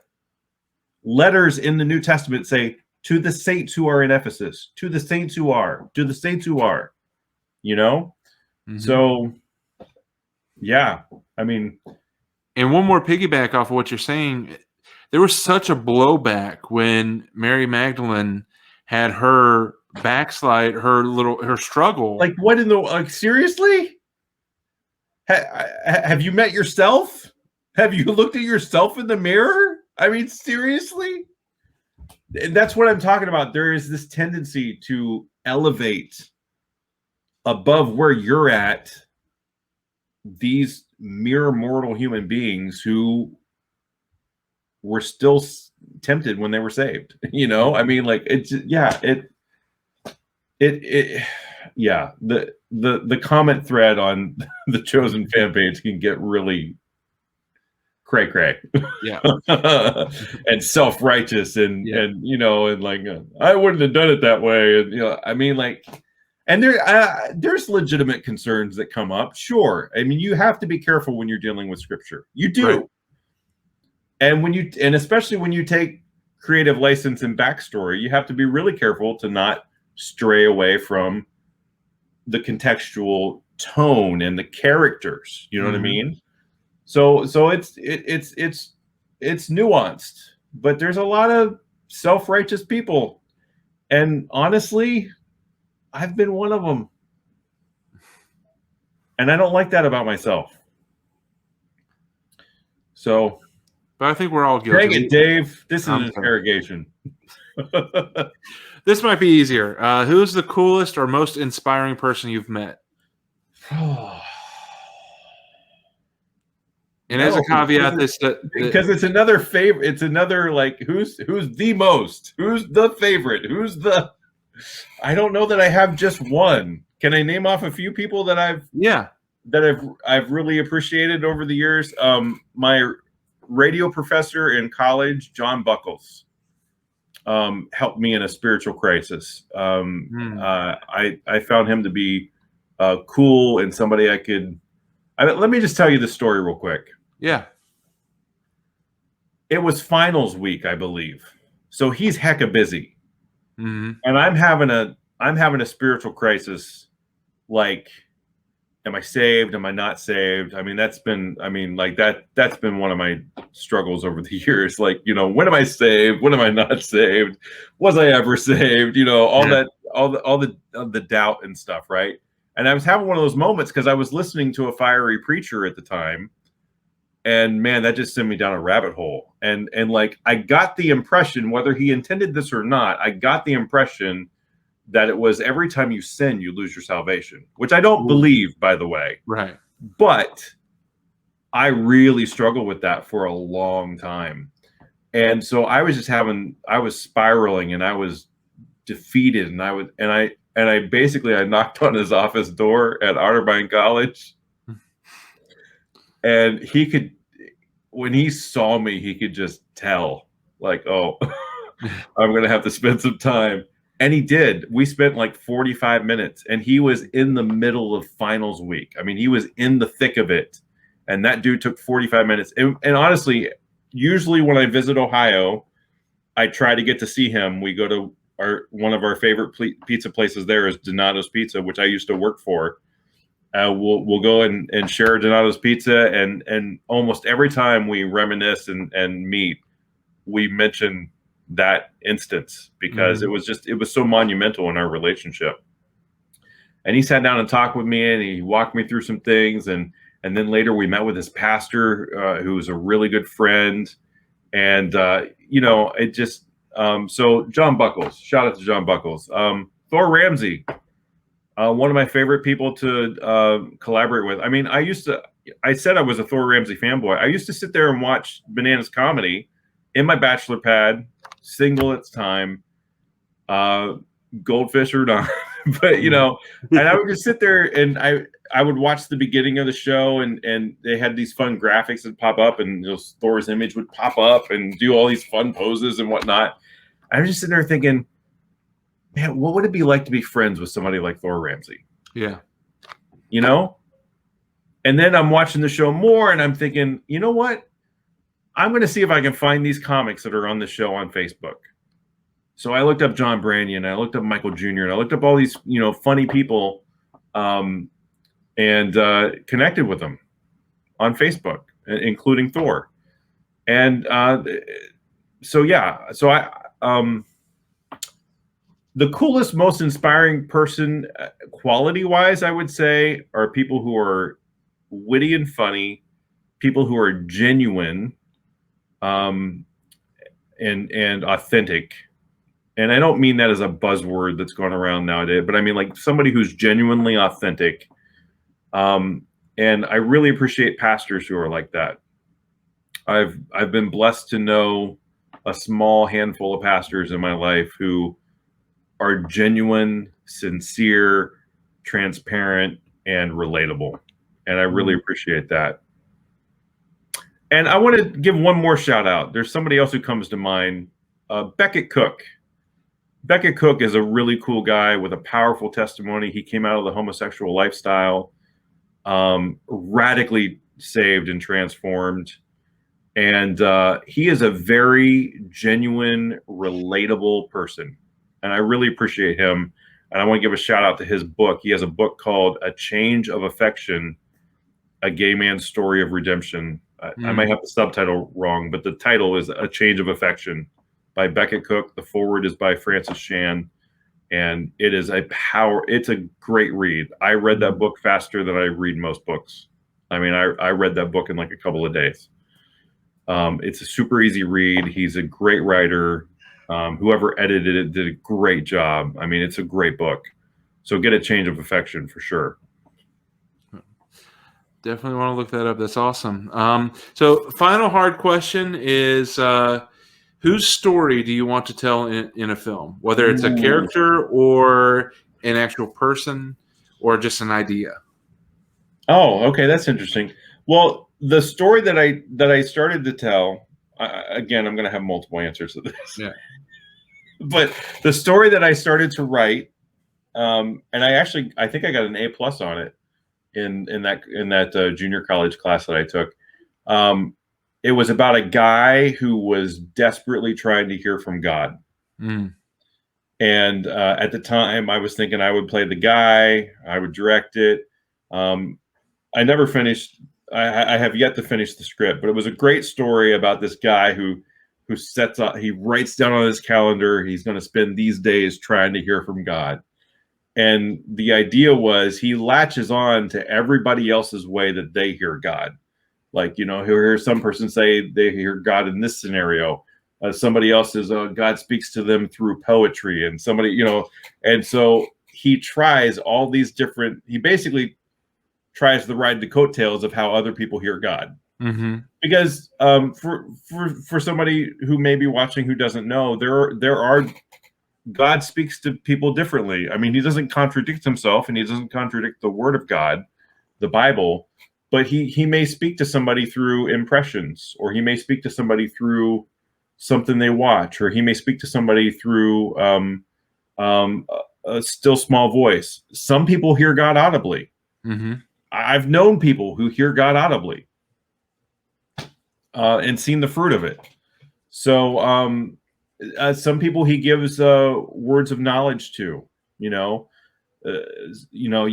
Letters in the New Testament say, to the saints who are in Ephesus, to the saints who are, to the saints who are, So, yeah, I mean. And one more piggyback off of what you're saying, there was such a blowback when Mary Magdalene had her backslide, her struggle. Like what in the, seriously? Have you met yourself? Have you looked at yourself in the mirror? I mean, seriously? And that's what I'm talking about. There is this tendency to elevate above where you're at these mere mortal human beings who were still tempted when they were saved. I mean, like the comment thread on the Chosen fan page can get really cray. Yeah. And self-righteous and like I wouldn't have done it that way. And I mean, like, and there's legitimate concerns that come up. Sure. I mean, you have to be careful when you're dealing with scripture. You do. Right. And especially when you take creative license and backstory, you have to be really careful to not stray away from the contextual tone and the characters. You know what I mean? So it's nuanced, but there's a lot of self-righteous people, and honestly, I've been one of them, and I don't like that about myself. So, but I think we're all guilty. Dang it, Dave! This is an interrogation. This might be easier. Who's the coolest or most inspiring person you've met? And as a caveat, because it's another favorite. It's another like who's the most? Who's the favorite? Who's the? I don't know that I have just one. Can I name off a few people that I've really appreciated over the years? My radio professor in college, John Buckles, helped me in a spiritual crisis. I found him to be cool and somebody I could. Let me just tell you the story real quick. Yeah. It was finals week, I believe. So he's hecka busy. And I'm having a spiritual crisis. Like, am I saved? Am I not saved? I mean, that's been one of my struggles over the years. Like, when am I saved? When am I not saved? Was I ever saved? All the doubt and stuff. Right. And I was having one of those moments because I was listening to a fiery preacher at the time. And man, that just sent me down a rabbit hole. And like, I got the impression, whether he intended this or not, I got the impression that it was every time you sin, you lose your salvation, which I don't believe, by the way. Right. But I really struggled with that for a long time. And so I was spiraling and I was defeated. And I knocked on his office door at Otterbein College. And when he saw me, he could just tell, like, oh, I'm going to have to spend some time. And he did. We spent like 45 minutes, and he was in the middle of finals week. I mean, he was in the thick of it. And that dude took 45 minutes. And honestly, usually when I visit Ohio, I try to get to see him. We go to one of our favorite pizza places there is Donato's Pizza, which I used to work for. We'll go and share Donato's Pizza, and almost every time we reminisce and meet, we mention that instance because it was so monumental in our relationship. And he sat down and talked with me, and he walked me through some things, and then later we met with his pastor, who was a really good friend, and it just so John Buckles, shout out to John Buckles, Thor Ramsey, one of my favorite people to collaborate with. I mean, I said I was a Thor Ramsey fanboy. I used to sit there and watch Bananas Comedy in my bachelor pad, single at the time, goldfish or not. But and I would just sit there and I would watch the beginning of the show, and they had these fun graphics that pop up, and Thor's image would pop up and do all these fun poses and whatnot. I was just sitting there thinking, man, what would it be like to be friends with somebody like Thor Ramsey? Yeah. And then I'm watching the show more, and I'm thinking, you know what? I'm going to see if I can find these comics that are on the show on Facebook. So I looked up John Branyan, I looked up Michael Jr., and I looked up all these, funny people, and connected with them on Facebook, including Thor. And so the coolest, most inspiring person, quality-wise, I would say, are people who are witty and funny, people who are genuine, and authentic. And I don't mean that as a buzzword that's going around nowadays, but I mean like somebody who's genuinely authentic. And I really appreciate pastors who are like that. I've been blessed to know a small handful of pastors in my life who are genuine, sincere, transparent, and relatable. And I really appreciate that. And I want to give one more shout out. There's somebody else who comes to mind, Beckett Cook. Beckett Cook is a really cool guy with a powerful testimony. He came out of the homosexual lifestyle, radically saved and transformed. And he is a very genuine, relatable person. And I really appreciate him. And I want to give a shout out to his book. He has a book called A Change of Affection, A Gay Man's Story of Redemption. I might have the subtitle wrong, but the title is A Change of Affection by Beckett Cook. The foreword is by Francis Chan. And it is it's a great read. I read that book faster than I read most books. I mean, I read that book in like a couple of days. It's a super easy read. He's a great writer. Whoever edited it did a great job. I mean, it's a great book. So get A Change of Affection for sure. Definitely want to look that up. That's awesome. So final hard question is, whose story do you want to tell in a film? Whether it's a character or an actual person or just an idea. Oh, okay. That's interesting. Well, the story that I started to tell, again, I'm going to have multiple answers to this. Yeah. But the story that I started to write, and I think I got an A+ on it in that junior college class that I took. It was about a guy who was desperately trying to hear from God. And at the time, I was thinking I would play the guy, I would direct it. I never finished. I have yet to finish the script, but it was a great story about this guy who he writes down on his calendar he's going to spend these days trying to hear from God. And the idea was he latches on to everybody else's way that they hear God. Like, he'll hear some person say they hear God in this scenario. Somebody else is, God speaks to them through poetry, and somebody, and so he tries all these different, he basically tries to ride the coattails of how other people hear God. Because for somebody who may be watching who doesn't know, there are God speaks to people differently. I mean, he doesn't contradict himself, and he doesn't contradict the word of God, the Bible, but he may speak to somebody through impressions, or he may speak to somebody through something they watch, or he may speak to somebody through a still small voice. Some people hear God audibly. I've known people who hear God audibly and seen the fruit of it. So some people he gives words of knowledge to, you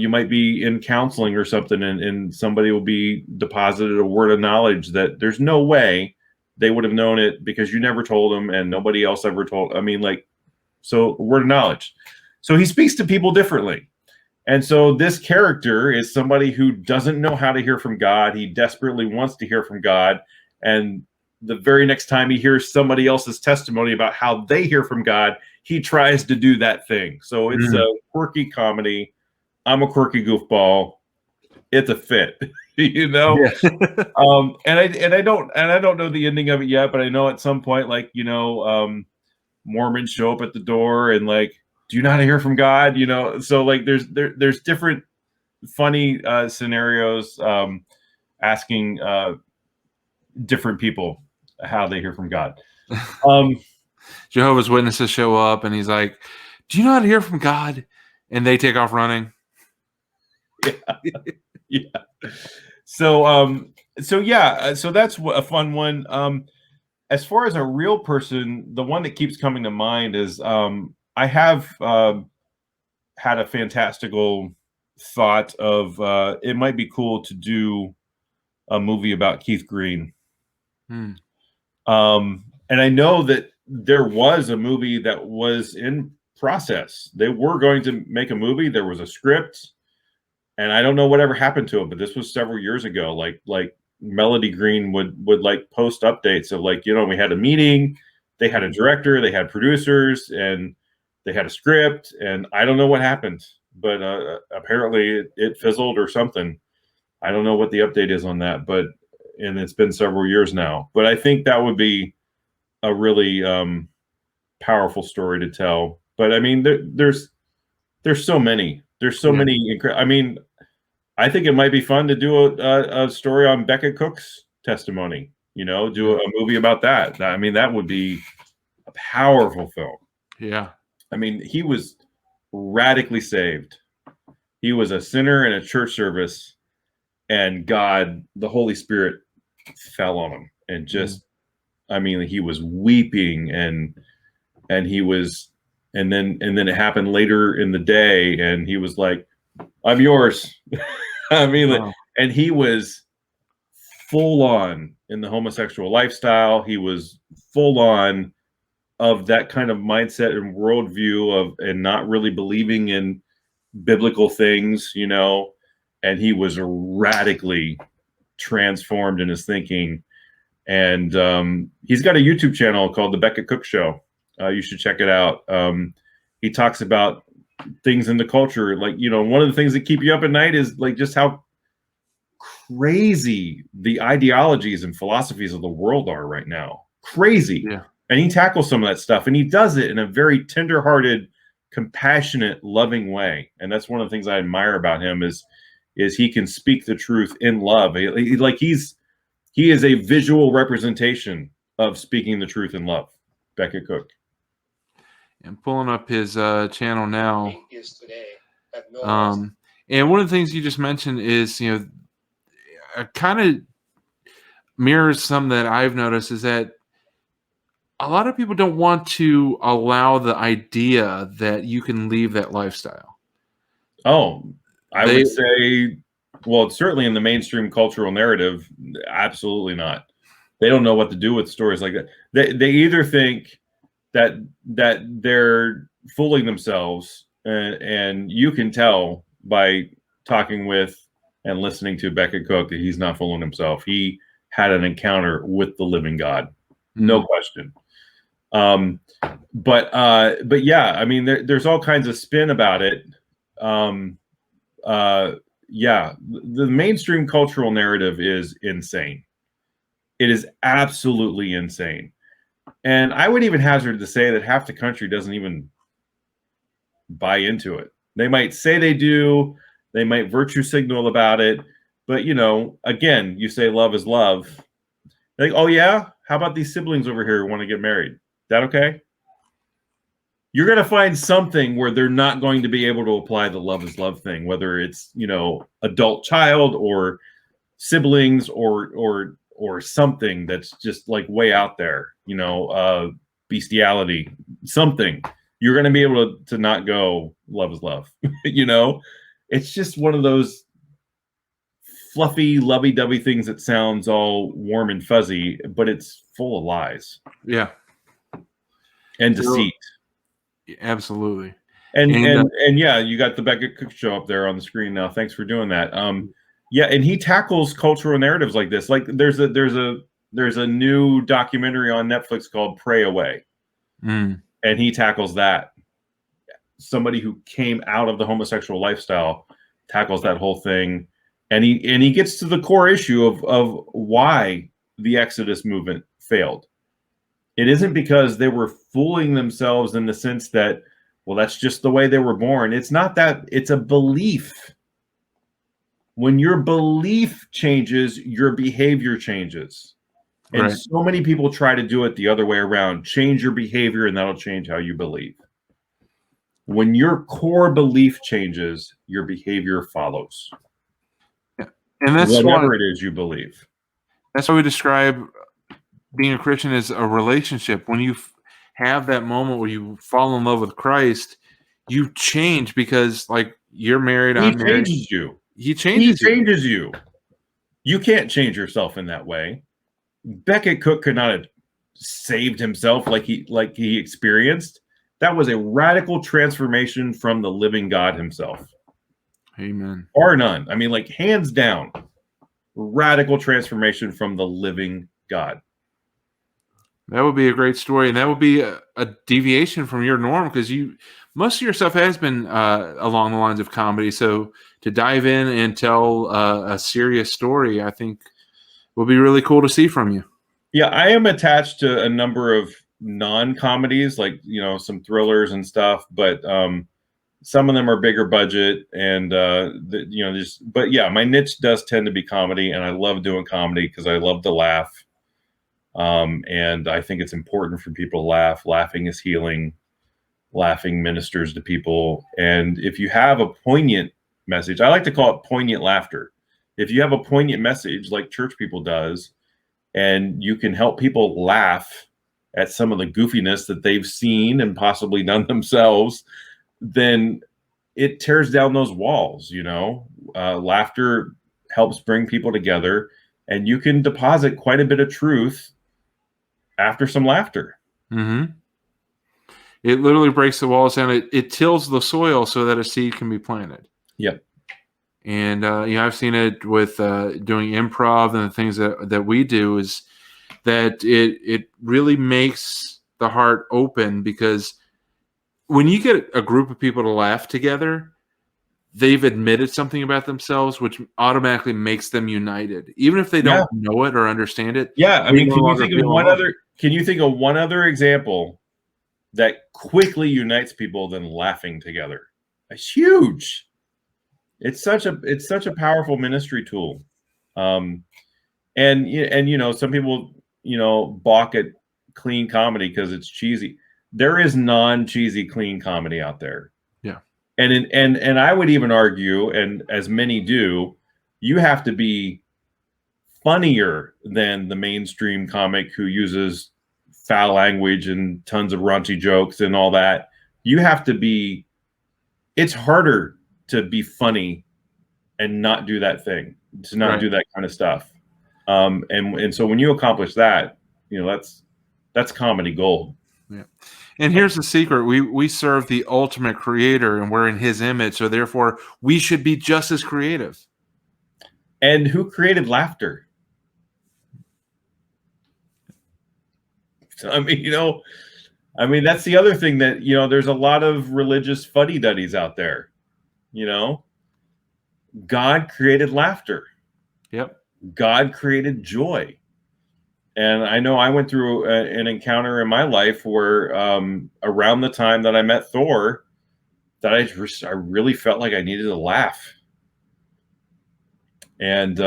might be in counseling or something, and somebody will be deposited a word of knowledge that there's no way they would have known it because you never told them and nobody else ever told. I mean, like, so word of knowledge. So he speaks to people differently. And so this character is somebody who doesn't know how to hear from God. He desperately wants to hear from God. And the very next time he hears somebody else's testimony about how they hear from God, he tries to do that thing. So it's a quirky comedy. I'm a quirky goofball. It's a fit, you know. Yeah. And I don't know the ending of it yet, but I know at some point, like, you know, Mormons show up at the door and like, do you know how to hear from God? You know, so like there's different funny scenarios asking different people how they hear from God. Jehovah's Witnesses show up and he's like, do you know how to hear from God? And they take off running. Yeah. So that's a fun one. As far as a real person, the one that keeps coming to mind is I have had a fantastical thought of it might be cool to do a movie about Keith Green. And I know that there was a movie that was in process. They were going to make a movie. There was a script, and I don't know whatever happened to it, but this was several years ago. Like Melody Green would like post updates of like, you know, we had a meeting, they had a director, they had producers, and they had a script, and I don't know what happened, but apparently it fizzled or something. I don't know what the update is on that, but and it's been several years now. But I think that would be a really powerful story to tell. But I mean, there's so many. There's so many. I mean, I think it might be fun to do a story on Beckett Cook's testimony. You know, do a movie about that. I mean, that would be a powerful film. Yeah. I mean, he was radically saved. He was a sinner in a church service, and God, the Holy Spirit, fell on him, and just, I mean, he was weeping, and he was, and then it happened later in the day, and he was like, "I'm yours." I mean, wow. And he was full on in the homosexual lifestyle. He was full on of that kind of mindset and worldview of, and not really believing in biblical things, you know, and he was radically transformed in his thinking. And he's got a YouTube channel called The Beckett Cook Show. You should check it out. He talks about things in the culture. Like, you know, one of the things that keep you up at night is like just how crazy the ideologies and philosophies of the world are right now. Crazy. Yeah. And he tackles some of that stuff, and he does it in a very tender-hearted, compassionate, loving way. And that's one of the things I admire about him is he can speak the truth in love. He is a visual representation of speaking the truth in love. Beckett Cook. I'm pulling up his channel now. And one of the things you just mentioned is, you know, kind of mirrors some that I've noticed, is that a lot of people don't want to allow the idea that you can leave that lifestyle. Oh, I would say, well, certainly in the mainstream cultural narrative, absolutely not. They don't know what to do with stories like that. They either think that they're fooling themselves, and you can tell by talking with and listening to Beckett Cook that he's not fooling himself. He had an encounter with the living God, no question. But yeah, I mean, there's all kinds of spin about it. Yeah, the mainstream cultural narrative is insane. It is absolutely insane. And I would even hazard to say that half the country doesn't even buy into it. They might say they do, they might virtue signal about it, but, you know, again, you say love is love. They're like, oh yeah, how about these siblings over here who want to get married? Is that okay? You're going to find something where they're not going to be able to apply the love is love thing, whether it's, you know, adult child or siblings or something that's just like way out there, you know, bestiality, something. You're going to be able to not go love is love. You know, it's just one of those fluffy, lovey-dovey things that sounds all warm and fuzzy, but it's full of lies. Yeah. And deceit. Absolutely. And yeah, you got the Beckett Cook show up there on the screen now. Thanks for doing that. Yeah, and he tackles cultural narratives like this. Like there's a new documentary on Netflix called Pray Away. And he tackles that. Somebody who came out of the homosexual lifestyle tackles that whole thing. And he gets to the core issue of why the Exodus movement failed. It isn't because they were fooling themselves in the sense that, well, that's just the way they were born. It's not that. It's a belief. When your belief changes, your behavior changes. And so many people try to do it the other way around. Change your behavior and that'll change how you believe. When your core belief changes, your behavior follows. Yeah. And that's whatever it is you believe. That's why we describe being a Christian as a relationship. When you have that moment where you fall in love with Christ, you change because, like, you're married. I'm married. Changes you. He changes you. You can't change yourself in that way. Beckett Cook could not have saved himself like he experienced. That was a radical transformation from the living God himself. Amen. Or none. I mean, like, hands down, radical transformation from the living God. That would be a great story, and that would be a deviation from your norm because most of your stuff has been along the lines of comedy. So to dive in and tell a serious story, I think will be really cool to see from you. Yeah, I am attached to a number of non-comedies, like, some thrillers and stuff, but some of them are bigger budget and but yeah, my niche does tend to be comedy, and I love doing comedy because I love to laugh. And I think it's important for people to laugh. Laughing is healing. Laughing ministers to people. And if you have a poignant message, I like to call it poignant laughter. If you have a poignant message like Church People does, and you can help people laugh at some of the goofiness that they've seen and possibly done themselves, then it tears down those walls. Laughter helps bring people together, and you can deposit quite a bit of truth after some laughter. Mm-hmm. It literally breaks the walls down. It tills the soil so that a seed can be planted. Yep. And I've seen it with doing improv and the things that we do, is that it really makes the heart open, because when you get a group of people to laugh together, they've admitted something about themselves, which automatically makes them united, even if they don't know it or understand it. Yeah, I mean, can you think of one other example that quickly unites people than laughing together? It's huge. It's such a powerful ministry tool. And some people balk at clean comedy because it's cheesy. There is non-cheesy clean comedy out there. Yeah. And I would even argue, and as many do, you have to be funnier than the mainstream comic who uses foul language and tons of raunchy jokes and all that. You have to be. It's harder to be funny and not do that thing, to not do that kind of stuff. And so when you accomplish that, that's comedy gold. Yeah. And here's the secret. We serve the ultimate creator, and we're in his image. So therefore we should be just as creative. And who created laughter? So, I mean, that's the other thing that, there's a lot of religious fuddy-duddies out there. God created laughter. Yep. God created joy. And I know I went through an encounter in my life where around the time that I met Thor, that I really felt like I needed to laugh. And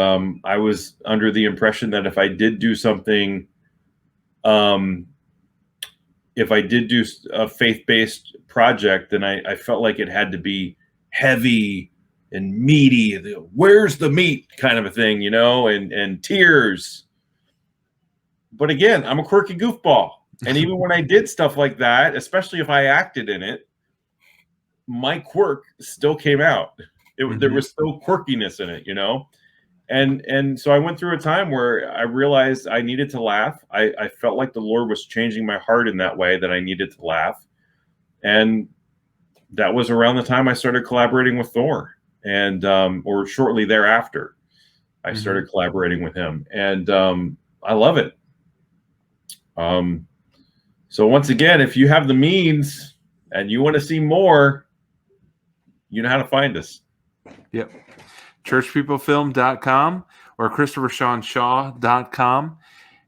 I was under the impression that if I did do something, if I did do a faith-based project, then I felt like it had to be heavy and meaty. Where's the meat kind of a thing, and tears. But again, I'm a quirky goofball. And even when I did stuff like that, especially if I acted in it, my quirk still came out. There was still quirkiness in it, And so I went through a time where I realized I needed to laugh. I felt like the Lord was changing my heart in that way, that I needed to laugh. And that was around the time I started collaborating with Thor, and or shortly thereafter, I started collaborating with him, and I love it. So once again, if you have the means and you want to see more, you know how to find us. Yep. churchpeoplefilm.com or ChristopherShawnShaw.com.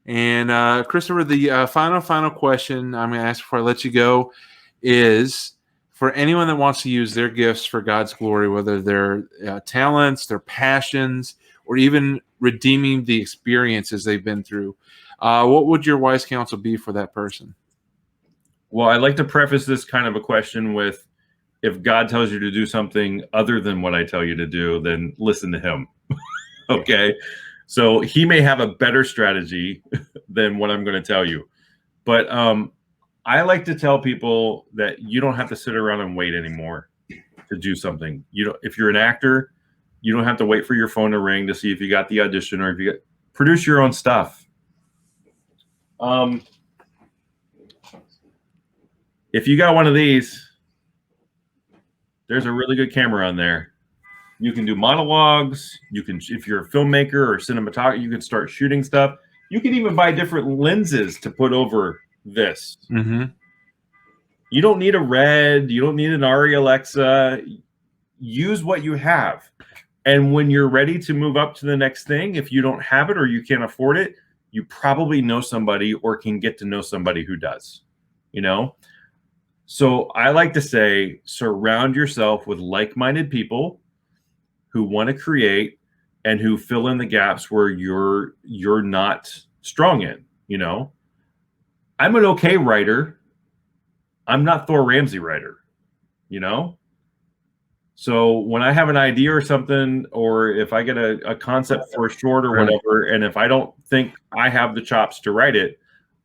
And Christopher, the final question I'm going to ask before I let you go is, for anyone that wants to use their gifts for God's glory, whether their talents, their passions, or even redeeming the experiences they've been through, what would your wise counsel be for that person? Well, I like to preface this kind of a question with, if God tells you to do something other than what I tell you to do, then listen to him. Okay? So he may have a better strategy than what I'm going to tell you. But I like to tell people that you don't have to sit around and wait anymore to do something. If you're an actor, you don't have to wait for your phone to ring to see if you got the audition, or if you produce your own stuff. If you got one of these, there's a really good camera on there. You can do monologues. You can, if you're a filmmaker or cinematographer, you can start shooting stuff. You can even buy different lenses to put over this. You don't need a Red. You don't need an Arri Alexa. Use what you have. And when you're ready to move up to the next thing, if you don't have it or you can't afford it, you probably know somebody or can get to know somebody who does, So I like to say, surround yourself with like-minded people who want to create and who fill in the gaps where you're not strong in. I'm an okay writer. I'm not Thor Ramsey writer, So when I have an idea or something, or if I get a concept for a short or whatever, and if I don't think I have the chops to write it,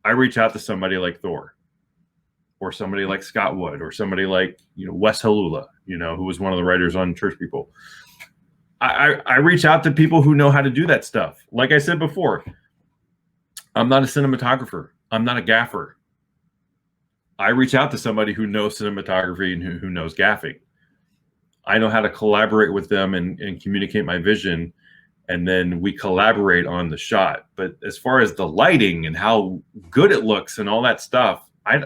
I reach out to somebody like Thor, or somebody like Scott Wood, or somebody like Wes Halula, who was one of the writers on Church People. I reach out to people who know how to do that stuff. Like I said before, I'm not a cinematographer. I'm not a gaffer. I reach out to somebody who knows cinematography and who knows gaffing. I know how to collaborate with them and communicate my vision, and then we collaborate on the shot. But as far as the lighting and how good it looks and all that stuff, I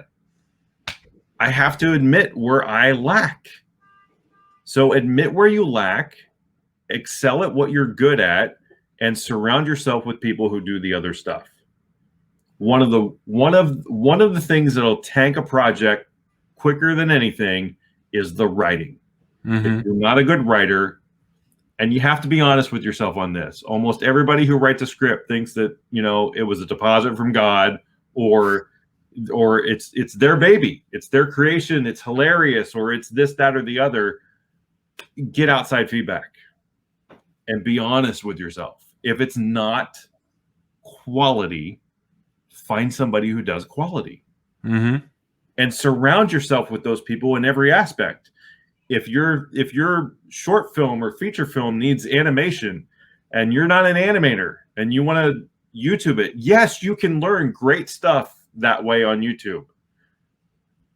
have to admit where I lack. So admit where you lack, excel at what you're good at, and surround yourself with people who do the other stuff. One of the things that'll tank a project quicker than anything is the writing. If you're not a good writer, and you have to be honest with yourself on this, almost everybody who writes a script thinks that it was a deposit from God, or it's their baby, it's their creation, it's hilarious, or it's this, that, or the other. Get outside feedback and be honest with yourself. If it's not quality, find somebody who does quality, and surround yourself with those people in every aspect. If your short film or feature film needs animation and you're not an animator and you want to YouTube it, yes, you can learn great stuff that way on YouTube.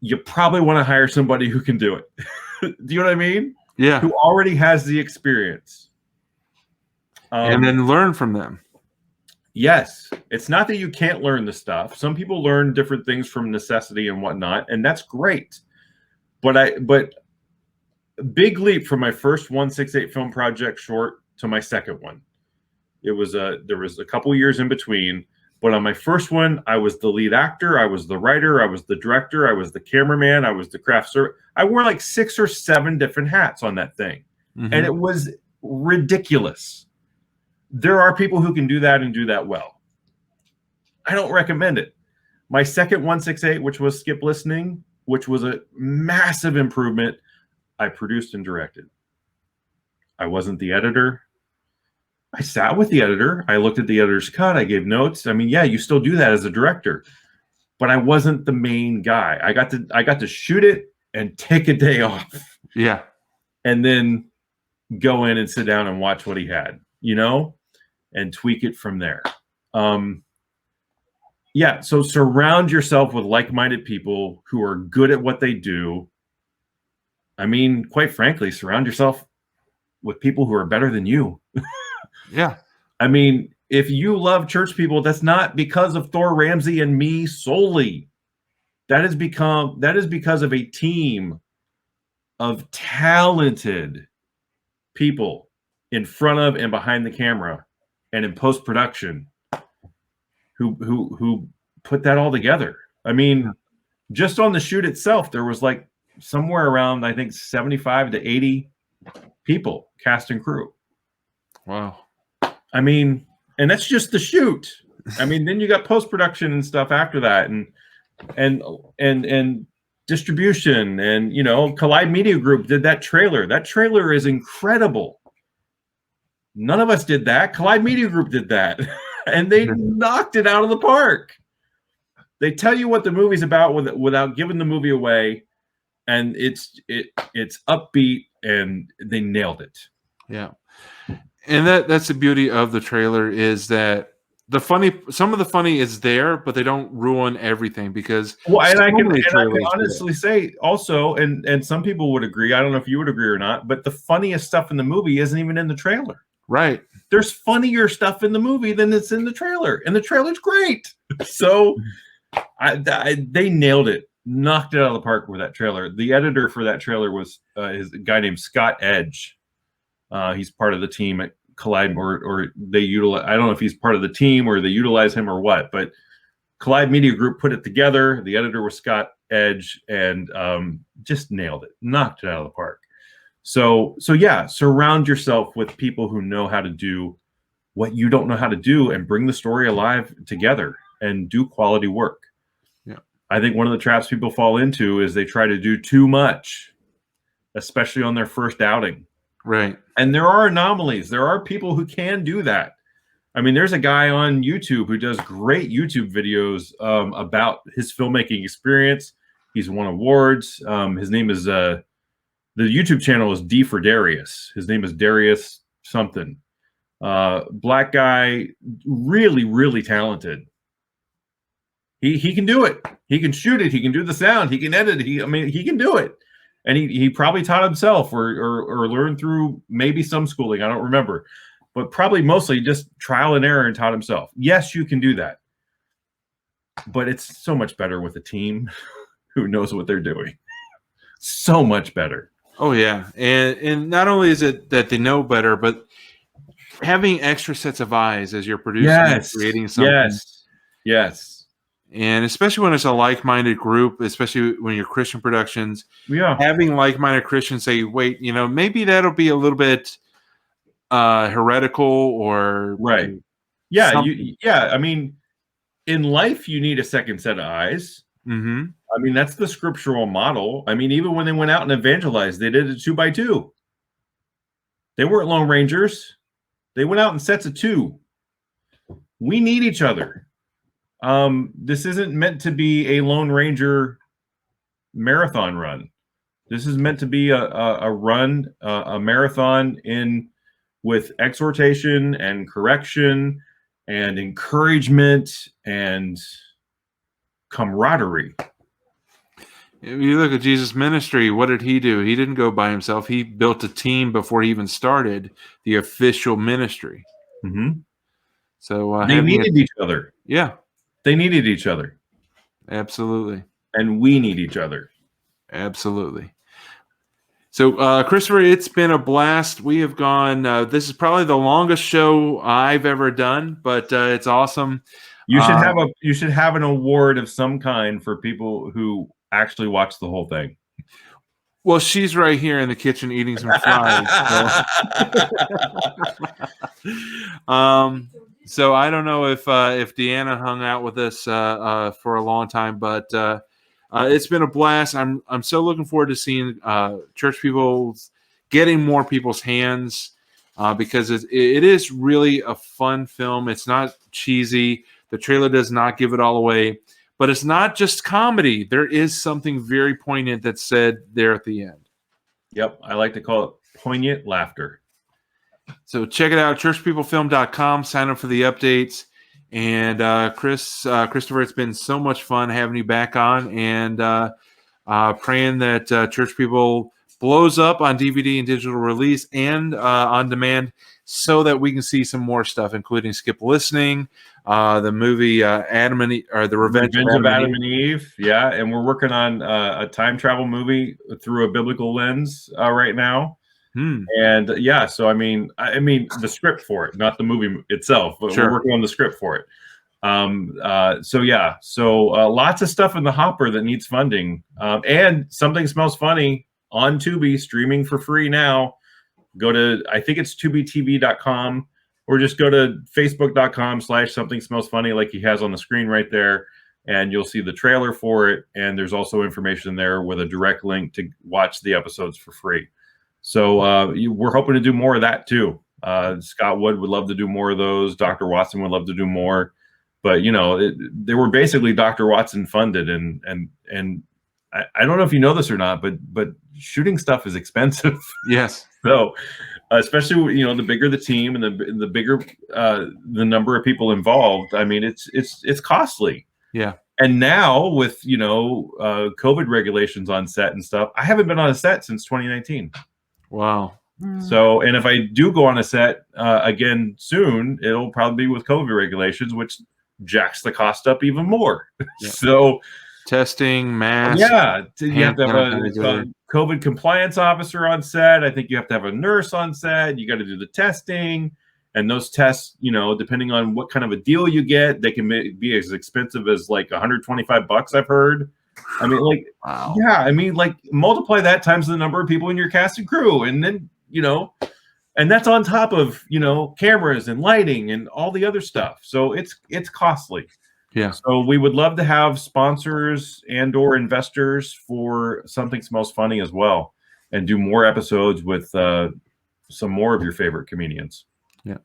You probably want to hire somebody who can do it. Do you know what I mean? Yeah. Who already has the experience. And then learn from them. Yes. It's not that you can't learn the stuff. Some people learn different things from necessity and whatnot, and that's great. But big leap from my first 168 film project short to my second one. There was a couple years in between, but on my first one, I was the lead actor, I was the writer, I was the director, I was the cameraman, I was the craft server. I wore like 6 or 7 different hats on that thing, and it was ridiculous. There are people who can do that and do that well. I don't recommend it. My second 168, which was Skip Listening, which was a massive improvement, I produced and directed. I wasn't the editor. I sat with the editor. I looked at the editor's cut. I gave notes. I mean, yeah, you still do that as a director, but I wasn't the main guy. I got to shoot it and take a day off. Yeah. And then go in and sit down and watch what he had, and tweak it from there. Yeah, so surround yourself with like-minded people who are good at what they do. I mean, quite frankly, surround yourself with people who are better than you. Yeah. I mean, if you love church people, that's not because of Thor Ramsey and me solely. That is because of a team of talented people in front of and behind the camera and in post-production who put that all together. I mean, just on the shoot itself, there was like somewhere around, I think, 75 to 80 people, cast and crew. Wow. I mean, and that's just the shoot. I mean, then you got post-production and stuff after that, and distribution, and Collide Media Group did that trailer. That trailer is incredible. None of us did that. Collide Media Group did that, and they knocked it out of the park. They tell you what the movie's about without giving the movie away, and it's upbeat, and they nailed it. Yeah, and that's the beauty of the trailer, is that some of the funny is there, but they don't ruin everything, because I can honestly say also, and some people would agree, I don't know if you would agree or not, but the funniest stuff in the movie isn't even in the trailer. Right. There's funnier stuff in the movie than it's in the trailer, and the trailer's great. So they nailed it, knocked it out of the park with that trailer. The editor for that trailer was a guy named Scott Edge. He's part of the team at Collide, or they utilize, I don't know if he's part of the team or they utilize him or what, but Collide Media Group put it together. The editor was Scott Edge, and just nailed it, knocked it out of the park. So yeah, surround yourself with people who know how to do what you don't know how to do, and bring the story alive together and do quality work. Yeah. I think one of the traps people fall into is they try to do too much, especially on their first outing. Right. And there are anomalies. There are people who can do that. I mean, there's a guy on YouTube who does great YouTube videos about his filmmaking experience. He's won awards. His name is the YouTube channel is D for Darius. His name is Darius something. Black guy, really, really talented. He can do it. He can shoot it. He can do the sound. He can edit it. He can do it. And he probably taught himself or learned through maybe some schooling. I don't remember. But probably mostly just trial and error and taught himself. Yes, you can do that. But it's so much better with a team who knows what they're doing. So much better. Oh, yeah. And not only is it that they know better, but having extra sets of eyes as you're producing and creating something. Yes. And especially when it's a like-minded group, especially when you're Christian productions, having like-minded Christians say, wait, maybe that'll be a little bit heretical or right. Yeah. I mean, in life, you need a second set of eyes. Mm-hmm. I mean, that's the scriptural model. I mean, even when they went out and evangelized, they did it 2 by 2. They weren't Lone Rangers. They went out in sets of 2. We need each other. This isn't meant to be a Lone Ranger marathon run. This is meant to be a run, a marathon with exhortation and correction and encouragement and camaraderie. If you look at Jesus' ministry, what did he do? He didn't go by himself. He built a team before he even started the official ministry. Mm-hmm. So they needed each other. Yeah. They needed each other. Absolutely. And we need each other. Absolutely. So, Christopher, it's been a blast. We have gone, this is probably the longest show I've ever done, but it's awesome. You should have an award of some kind for people who actually watch the whole thing. Well, she's right here in the kitchen eating some fries. So I don't know if Deanna hung out with us for a long time, but it's been a blast. I'm so looking forward to seeing church people getting more people's hands because it is really a fun film. It's not cheesy. The trailer does not give it all away, but it's not just comedy. There is something very poignant that's said there at the end. Yep. I like to call it poignant laughter. So check it out, churchpeoplefilm.com. Sign up for the updates. And Christopher, it's been so much fun having you back on, and praying that Church People blows up on DVD and digital release and on demand, so that we can see some more stuff, including Skip Listening, the movie Adam and Eve, or The Revenge of Adam and Eve. Yeah, and we're working on a time travel movie through a biblical lens right now. And yeah, so I mean the script for it, not the movie itself, but Sure. we're working on the script for it. So lots of stuff in the hopper that needs funding. And Something Smells Funny on Tubi, streaming for free now. Go to, I think it's tubitv.com, or just go to facebook.com/something smells funny, like he has on the screen right there, and you'll see the trailer for it. And there's also information there with a direct link to watch the episodes for free. So we're hoping to do more of that too. Scott Wood would love to do more of those. Dr. Watson would love to do more, but they were basically Dr. Watson funded, and I don't know if you know this or not, but shooting stuff is expensive. Yes. So especially the bigger the team and the bigger the number of people involved, I mean it's costly. Yeah. And now with COVID regulations on set and stuff, I haven't been on a set since 2019. Wow. So, and if I do go on a set again soon, it'll probably be with COVID regulations, which jacks the cost up even more. Yeah. So, testing, masks. Yeah, you have to have a COVID compliance officer on set. I think you have to have a nurse on set. You got to do the testing, and those tests, depending on what kind of a deal you get, they can be as expensive as like $125. I've heard. I mean, wow. Yeah, I mean, multiply that times the number of people in your cast and crew, and then and that's on top of cameras and lighting and all the other stuff. So it's costly. Yeah. So we would love to have sponsors and/or investors for Something Smells Funny as well, and do more episodes with some more of your favorite comedians. Yeah.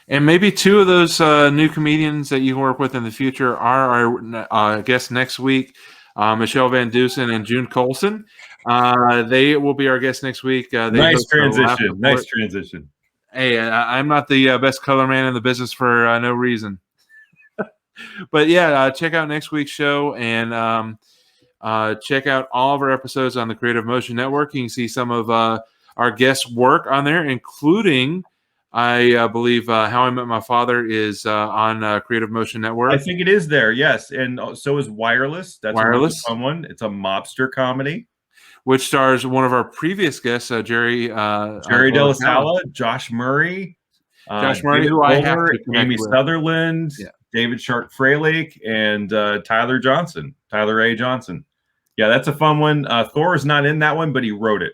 And maybe two of those new comedians that you work with in the future are our guests next week, Michelle Van Dusen and June Colson. They will be our guests next week. Nice transition. Hey, I'm not the best color man in the business for no reason. But yeah, check out next week's show, and check out all of our episodes on the Creative Motion Network. You can see some of our guests' work on there, including, I believe, How I Met My Father is on Creative Motion Network. I think it is there, yes. And so is Wireless. That's Wireless. A fun one. It's a mobster comedy, which stars one of our previous guests, Jerry De La Sala, Josh Murray, who David I have to connect Amy with. Sutherland, Yeah. David Shark Freylake, and Tyler A. Johnson. Yeah, that's a fun one. Thor is not in that one, but he wrote it.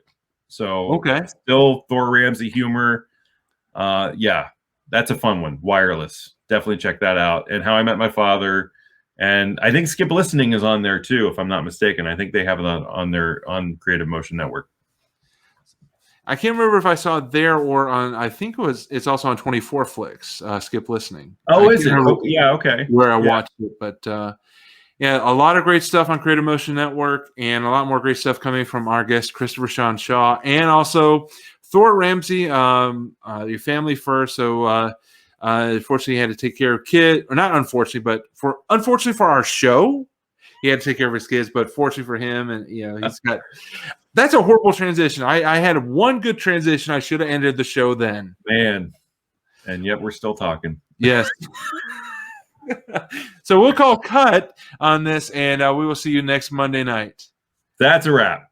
So okay, still Thor Ramsey humor. Yeah, that's a fun one. Wireless. Definitely check that out. And How I Met My Father. And I think Skip Listening is on there too, if I'm not mistaken. I think they have it on Creative Motion Network. I can't remember if I saw it there or on. I think it's also on 24 Flicks. Skip Listening. Oh, is it? Yeah, okay. Where I watched it, but yeah, a lot of great stuff on Creative Motion Network, and a lot more great stuff coming from our guest Christopher Shawn Shaw, and also Thor Ramsey. Your family first. So unfortunately, he had to take care of kids, or not unfortunately, but unfortunately for our show, he had to take care of his kids. But fortunately for him, and he's got. That's a horrible transition. I had one good transition. I should have ended the show then. Man. And yet we're still talking. Yes. So we'll call cut on this, and we will see you next Monday night. That's a wrap.